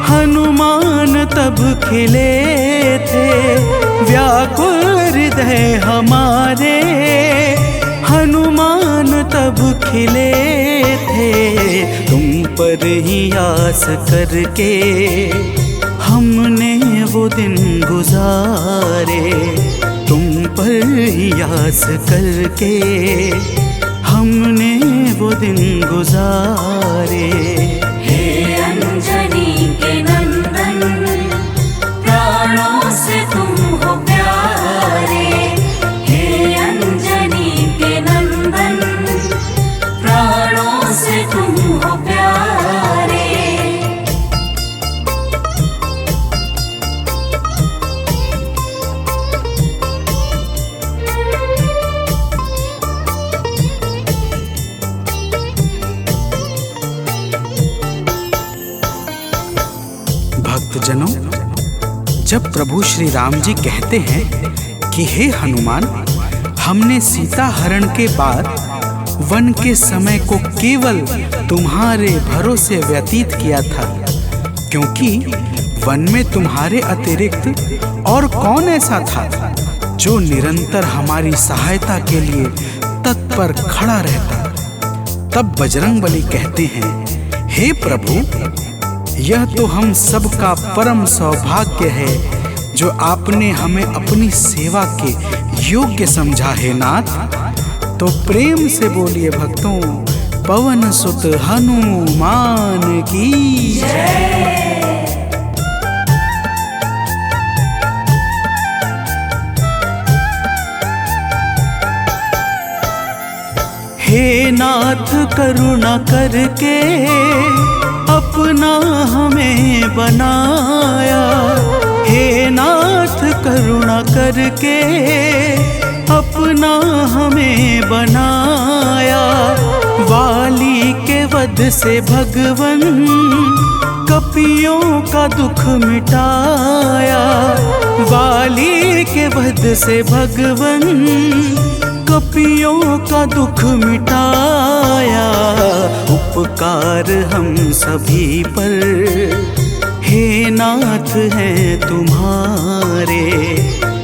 हनुमान तब खिले थे। व्याकुल हृदय हमारे हनुमान तब खिले थे। तुम पर ही आस करके हमने वो दिन गुजारे, तुम पर ही आस करके हमने वो दिन गुजारे। हे अंजनी के नंदन, प्राणों से तुम हो प्यारे। हे अंजनी के नंदन, प्राणों से तुम हो प्यारे। भक्तजनों, जब प्रभु श्री राम जी कहते हैं कि हे हनुमान, हमने सीता हरण के बाद वन के समय को केवल तुम्हारे भरोसे व्यतीत किया था, क्योंकि वन में तुम्हारे अतिरिक्त और कौन ऐसा था जो निरंतर हमारी सहायता के लिए तत्पर खड़ा रहता। तब बजरंगबली कहते हैं, हे प्रभु, यह तो हम सबका परम सौभाग्य है जो आपने हमें अपनी सेवा के योग्य समझा है नाथ। तो प्रेम से बोलिए भक्तों, पवन सुत हनुमान की जय। नाथ करुणा करके अपना हमें बनाया। हे नाथ करुणा करके अपना हमें बनाया। वाली के वध से भगवन कपियों का दुख मिटाया। वाली के वध से भगवन कपियों का दुख मिटाया। उपकार हम सभी पर हे नाथ हैं तुम्हारे।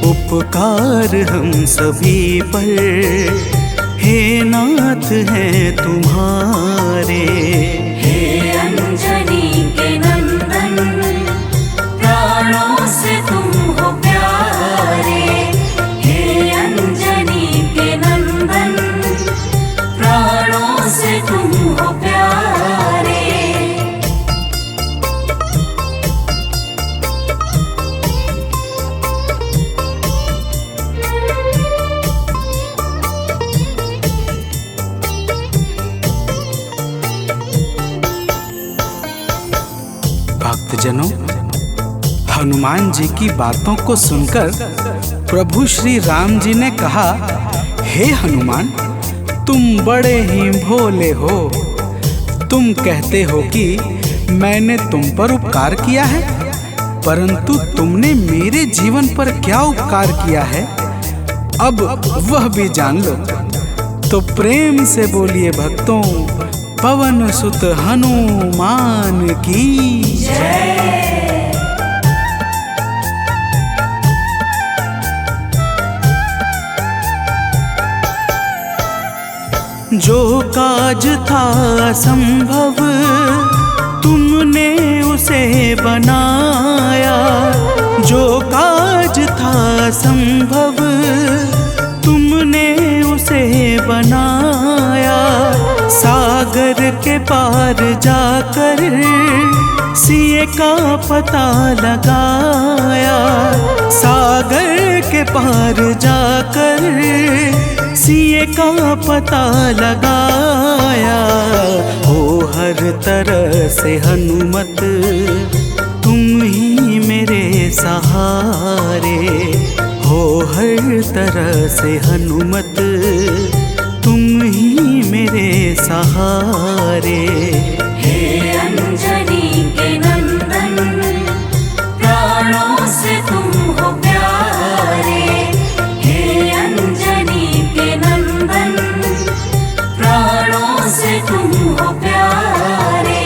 उपकार हम सभी पर हे नाथ हैं तुम्हारे। हे अंजनी के नंदन, प्राणों से तुम हो प्यारे। हे अंजनी के नंदन, प्राणों से तुम हो प्यारे। भक्तजनों, हनुमान जी की बातों को सुनकर प्रभु श्री राम जी ने कहा, हे हनुमान, तुम बड़े ही भोले हो। तुम कहते हो कि मैंने तुम पर उपकार किया है, परंतु तुमने मेरे जीवन पर क्या उपकार किया है, अब वह भी जान लो। तो प्रेम से बोलिए भक्तों, पवन सुत हनुमान की जय। जो काज था असंभव तुमने उसे बनाया। जो काज था असंभव तुमने उसे बनाया। सागर के पार जाकर सिए का पता लगाया। सागर के पार जाकर सिए का पता लगाया। हो हर तरह से हनुमत तुम ही मेरे सहारे। हो हर तरह से हनुमत तुम ही मेरे सहारे। हे अंजनी के नंदन, प्राणों से तुम हो प्यारे। हे अंजनी के नंदन, प्राणों से तुम हो प्यारे।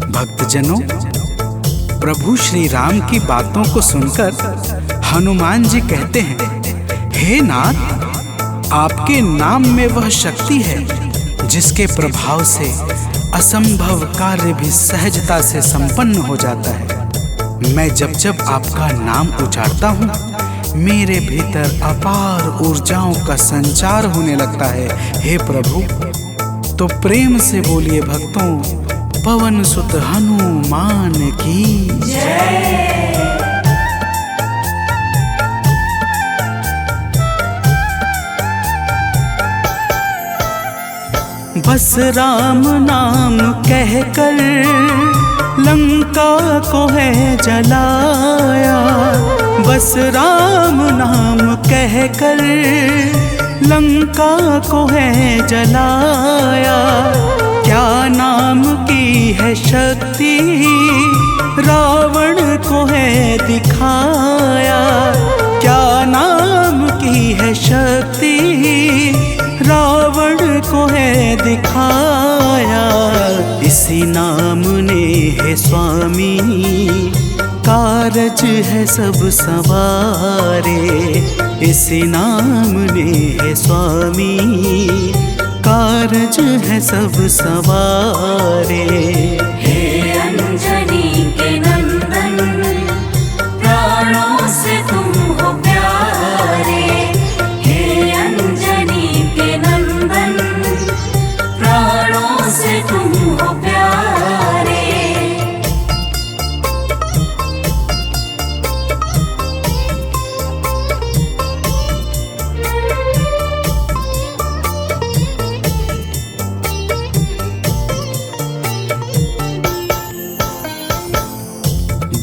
भक्तजनों, प्रभु श्री राम की बातों को सुनकर हनुमान जी कहते हैं, हे नाथ, आपके नाम में वह शक्ति है जिसके प्रभाव से असंभव कार्य भी सहजता से संपन्न हो जाता है। मैं जब जब आपका नाम उचारता हूँ, मेरे भीतर अपार ऊर्जाओं का संचार होने लगता है। हे प्रभु, तो प्रेम से बोलिए भक्तों, पवन सुत हनुमान की जय। बस राम नाम कहकर लंका को है जलाया। बस राम नाम कहकर लंका को है जलाया। क्या नाम की है शक्ति रावण को है दिखाया। क्या नाम की है शक्ति रावण को है दिखाया। इसी नाम ने है स्वामी कारज है सब सवारे। इसी नाम ने है स्वामी कारज है सब सवारे। हे अंजनी के नंदन, प्राणों से तुम हो प्यारे। हे अंजनी के नंदन,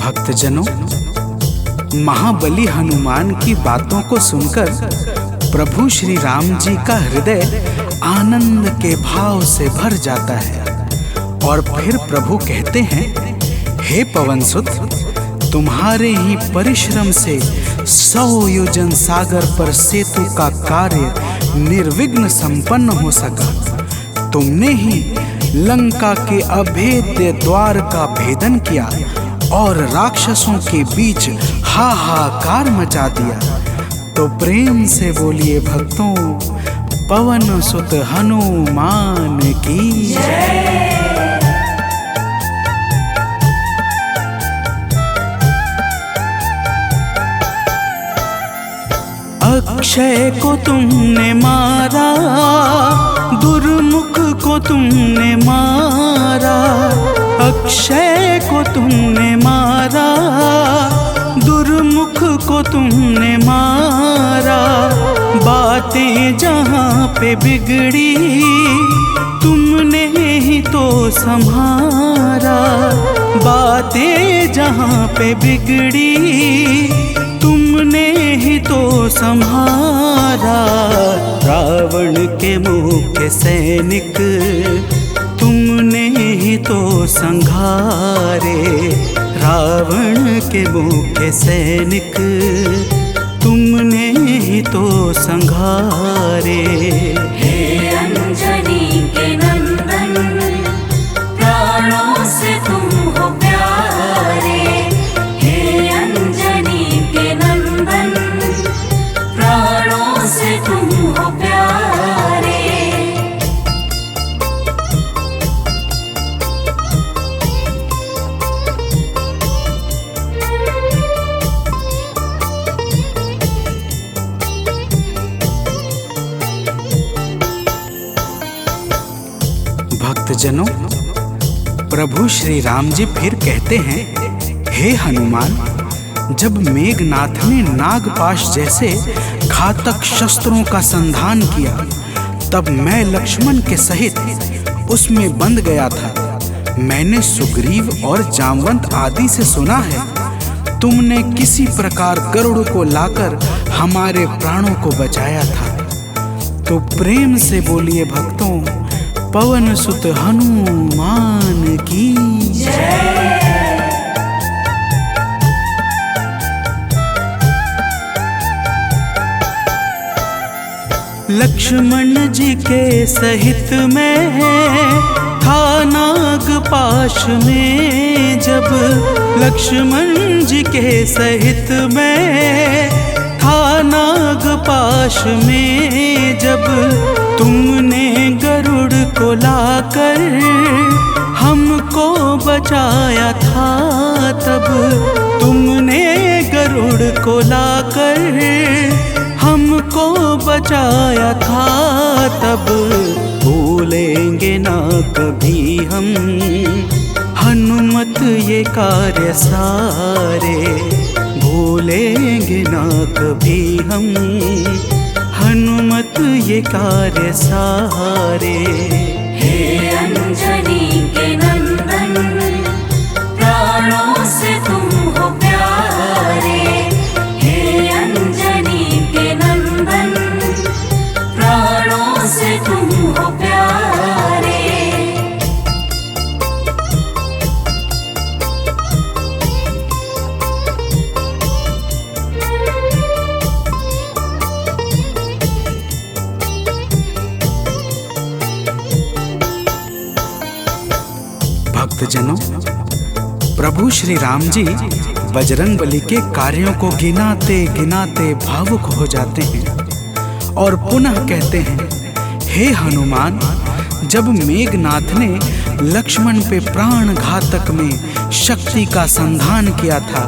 भक्तजनों, महाबली हनुमान की बातों को सुनकर प्रभु श्री राम जी का हृदय आनंद के भाव से भर जाता है और फिर प्रभु कहते हैं, हे पवनसुत, तुम्हारे ही परिश्रम से 100 योजन सागर पर सेतु का कार्य निर्विघ्न संपन्न हो सका। तुमने ही लंका के अभेद्य द्वार का भेदन किया और राक्षसों के बीच हाहाकार मचा दिया। तो प्रेम से बोलिए भक्तों, पवन सुत हनुमान की जय। अक्षय को तुमने मारा, दुर्मुख को तुमने मारा। अक्षय को तुमने मारा, दुर्मुख को तुमने मारा। बातें जहाँ पे बिगड़ी, तुमने ही तो संहारा। बातें जहाँ पे बिगड़ी, तुमने ही तो संहारा। रावण के मुख्य सैनिक तुमने ही तो संघारे। रावण के मुख्य सैनिक तुमने ही तो संघारे। हे अंजनी के नंदन, प्राणों से तुम हो प्यारे। हे अंजनी के नंदन, प्राणों से तुम हो प्यारे। भक्तजनों, प्रभु श्री राम जी फिर कहते हैं, हे हनुमान, जब मेघनाथ ने नागपाश जैसे घातक शस्त्रों का संधान किया, तब मैं लक्ष्मण के सहित उसमें बंध गया था। मैंने सुग्रीव और जामवंत आदि से सुना है, तुमने किसी प्रकार गरुड़ को लाकर हमारे प्राणों को बचाया था। तो प्रेम से बोलिए भक्तों, पवन सुत हनुमान की जय। लक्ष्मण जी के सहित में था नागपाश में जब। लक्ष्मण जी के सहित में था नागपाश में जब। तुमने गरुड़ को लाकर हमको बचाया था तब। तुमने गरुड़ को लाकर हमको बचाया था तब। भूलेंगे ना कभी हम हनुमत ये कार्य सारे। भूलेंगे ना कभी हम हनुमत ये कार्य सारे। हे अंजनी के नंदन, प्राणों से तुम हो प्यारे। हे अंजनी के नंदन, प्राणों से तुम हो प्यारे। भक्तजनों, प्रभु श्री राम जी बजरंगबली के कार्यों को गिनाते गिनाते भावुक हो जाते हैं और पुनः कहते हैं, हे हनुमान, जब मेघनाथ ने लक्ष्मण पे प्राण घातक में शक्ति का संधान किया था,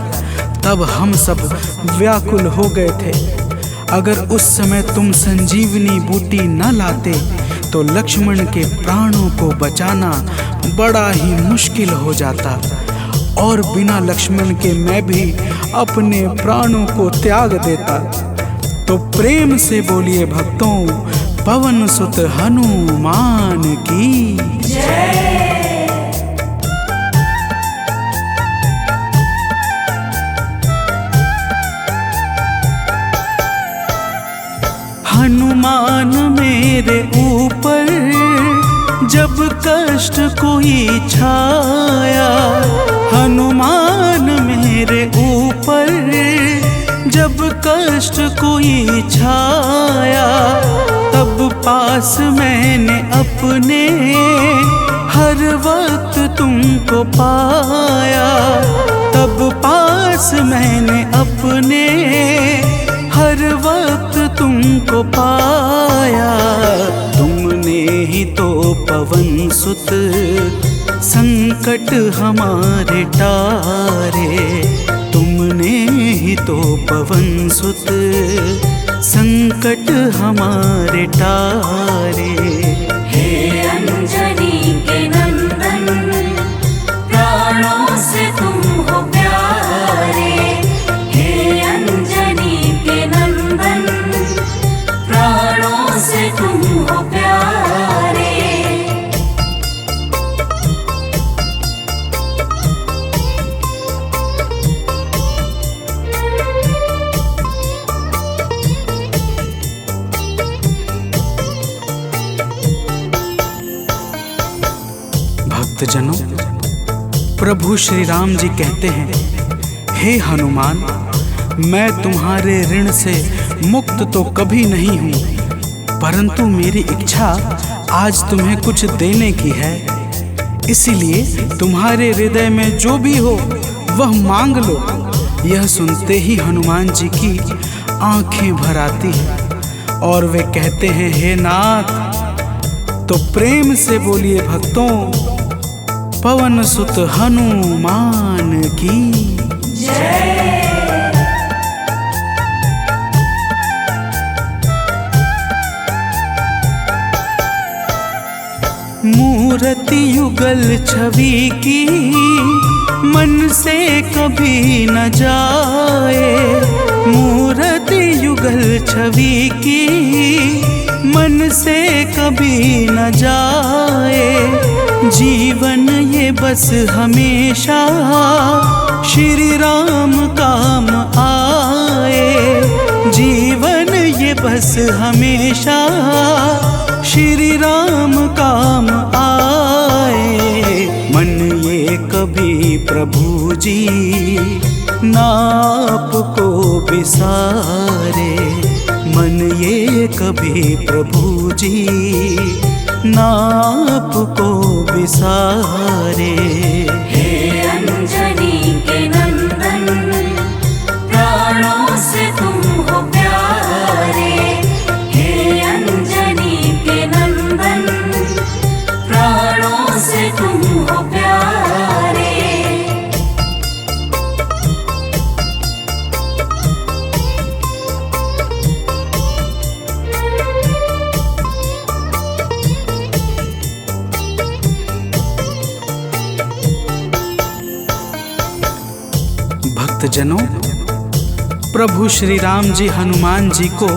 तब हम सब व्याकुल हो गए थे। अगर उस समय तुम संजीवनी बूटी न लाते तो लक्ष्मण के प्राणों को बचाना बड़ा ही मुश्किल हो जाता और बिना लक्ष्मण के मैं भी अपने प्राणों को त्याग देता। तो प्रेम से बोलिए भक्तों, पवन सुत हनुमान की जय। हनुमान मेरे ऊपर जब कष्ट कोई छाया, हनुमान मेरे ऊपर जब कष्ट कोई छाया, तब पास मैंने अपने हर वक्त तुमको पाया, तब पास मैंने अपने हर वक्त तुमको पाया। तुमने ही तो पवन सुत संकट हमारे टारे, तुमने ही तो पवन सुत संकट हमारे टारे। हे अंजनी के नंदन, प्राणों से तुम हो प्यारे। हे अंजनी के नंदन, प्राणों से तुम हो प्यारे। भक्तजनों, प्रभु श्री राम जी कहते हैं, हे हनुमान, मैं तुम्हारे ऋण से मुक्त तो कभी नहीं हूँ, परंतु मेरी इच्छा आज तुम्हें कुछ देने की है। इसीलिए तुम्हारे हृदय में जो भी हो वह मांग लो। यह सुनते ही हनुमान जी की आंखें भर आती हैं और वे कहते हैं, हे नाथ। तो प्रेम से बोलिए भक्तों, पवन सुत हनुमान की जय। मूर्ति युगल छवि की मन से कभी न जाए, मूर्ति युगल छवि की मन से कभी न जाए। जीवन ये बस हमेशा श्री राम काम आए, जीवन ये बस हमेशा श्री राम काम आए। मन ये कभी प्रभु जी नाप को बिसारे, मन ये कभी प्रभु जी नाप को बिसारे। हे अंजनी के नंदन, प्राणों से तुम हो प्यारे। हे अंजनी के नंदन, प्राणों से तुम हो प्यारे। भक्तजनों, प्रभु श्री राम जी हनुमान जी को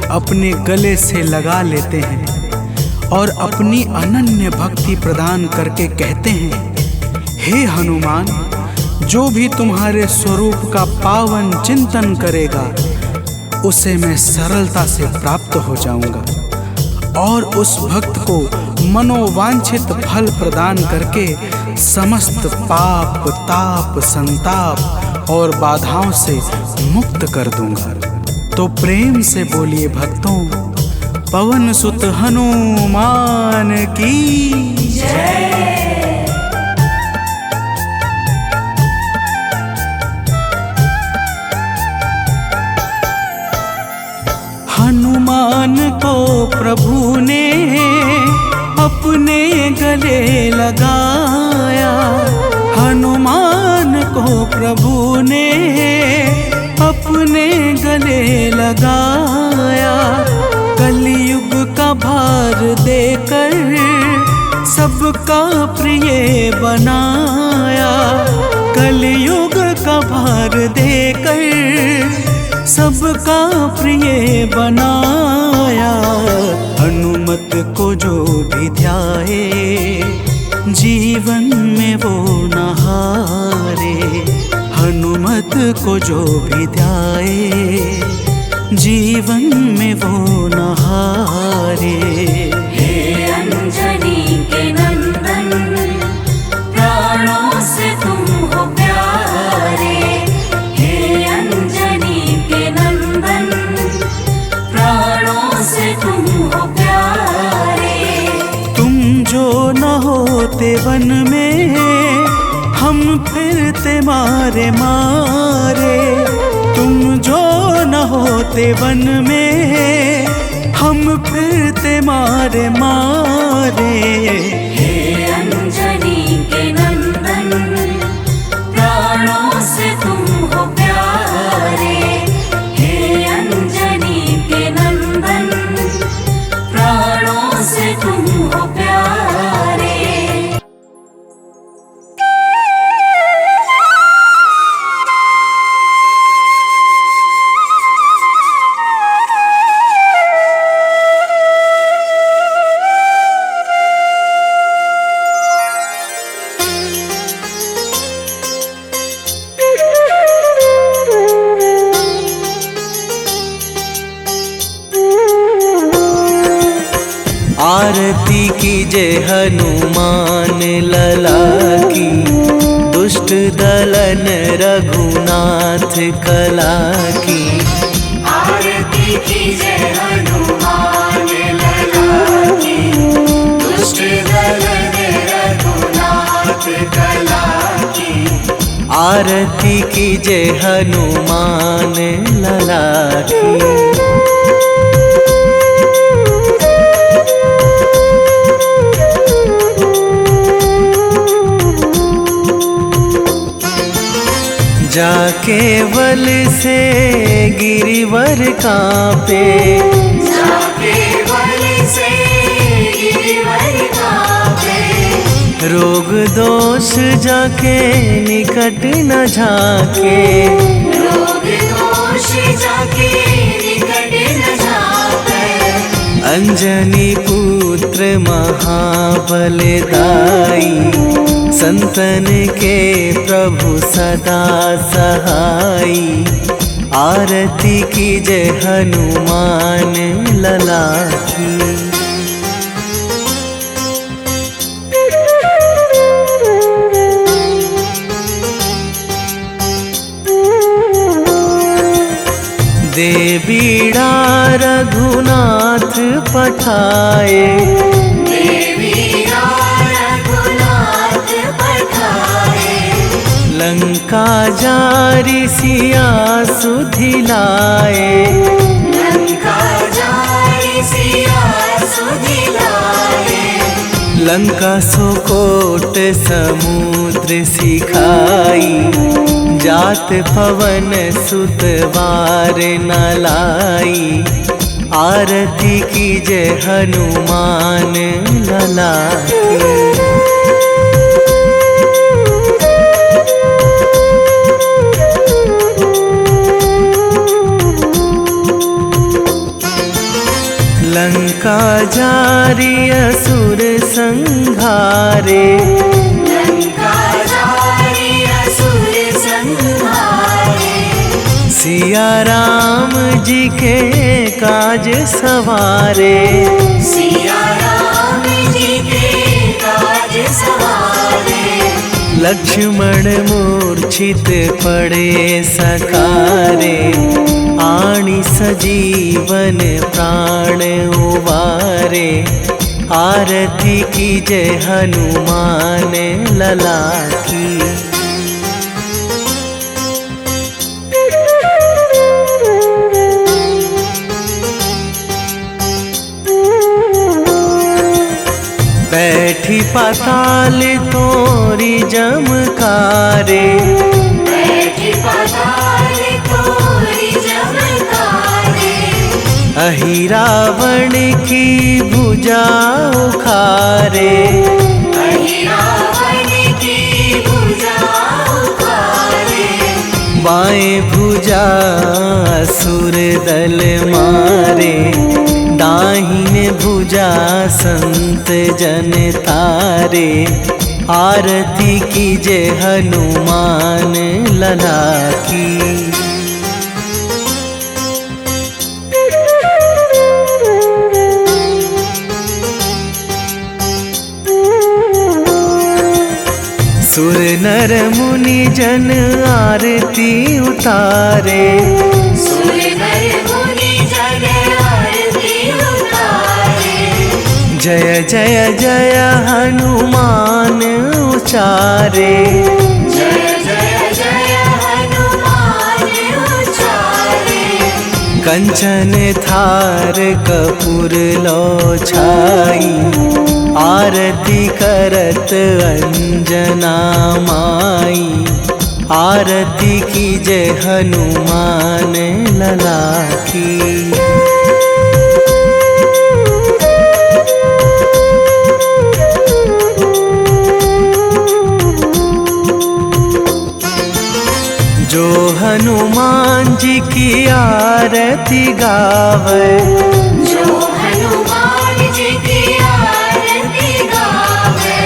अपने गले से लगा लेते हैं और अपनी अनन्य भक्ति प्रदान करके कहते हैं, हे हनुमान, जो भी तुम्हारे स्वरूप का पावन चिंतन करेगा उसे मैं सरलता से प्राप्त हो जाऊंगा और उस भक्त को मनोवांछित फल प्रदान करके समस्त पाप, ताप, संताप और बाधाओं से मुक्त कर दूंगा। तो प्रेम से बोलिए भक्तों, पवन सुत हनुमान की जय। हनुमान को प्रभु ने अपने गले लगाया, हनुमान को प्रभु ने अपने गले लगाया। कलयुग का भार देकर सबका प्रिय बनाया, कलयुग का भार देकर सबका प्रिय बनाया। हनुमत को जो भी ध्याए जीवन में वो न हारे, हनुमत को जो भी ध्याए जीवन में वो नहारे। हे अंजनी के नंदन, प्राणों से तुम हो प्यारे। हे अंजनी के नंदन, प्राणों से तुम हो प्यारे। तुम जो न होते वन में, हम फिरते मारे मारे। तुम जो न होते वन में, हम फिरते मारे मारे। हे अंजनी के नंदन, प्राणों से तुम हो प्यारे। हे अंजनी के नंदन, प्राणों से तुम हो प्यारे। आरती कीजय हनुमान लला की, दुष्ट दलन रघुनाथ कला की। आरती कीजय हनुमान लला की, दुष्ट दलन रघुनाथ कला की। आरती कीजय हनुमान लला की। जाके वल से गिरिवर कांपे, जाके वल से गिरिवर कांपे। रोग दोष जाके निकट न झाके। रोग दोष जाके निकट न झाके। अंजनी पुत्र महाबलदाई, संतन के प्रभु सदा सहाई। आरती कीजय हनुमान लला की। देवीड़ा रघुनाथ पठाए, देवीड़ा रघुनाथ पठाए। लंका जारी सिया सुधिलाए। लंका जारी सिया सुधिलाए। लंका सुकोट समुद्र सिखाई। जात पवन सुत वार न लाई। आरती कीजय हनुमान लला की। लंका जारी असुर संहारे। लंका जारी असुर संहारे। सिया राम जी के काज सवारे। सिया राम जी के काज सवारे। लक्ष्मण मूर्छित पड़े सकारे। आणी सजीवन प्राण उबारे। आरती कीजय हनुमान। हनुमान लला की। बैठी पाताल तोरी जमकारे, बैठी पाताल तोरी जमकारे। अहि रावण की भुजा उखारे, अहि रावण की भुजा उखारे। बाएं भुजा असुर दल मारे, दाहिने भुजा संत जन तारे। आरती कीजय हनुमान लला की। नर मुनि जन आरती उतारे, सुर नर मुनि जन आरती उतारे। जय जय जय हनुमान उचारे, जय जय जय हनुमान उचारे। कंचन थार कपूर लो छाई, आरती करत अंजना माई। आरती की जय हनुमान लला की। जो हनुमान जी की आरती गावे, जो हनुमान जी की आरती गावे।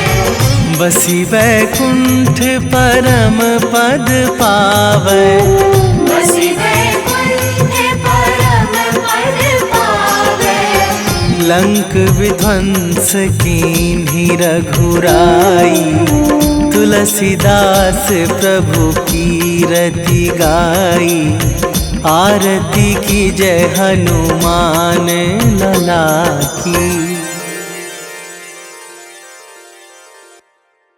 बसी वैकुंठ परम पद पावे, बसी वैकुंठ परम पद पावे। लंक विध्वंस कीन्ही रघुराई, तुलसीदास प्रभु की रति गाई। आरती की जय हनुमान लला की।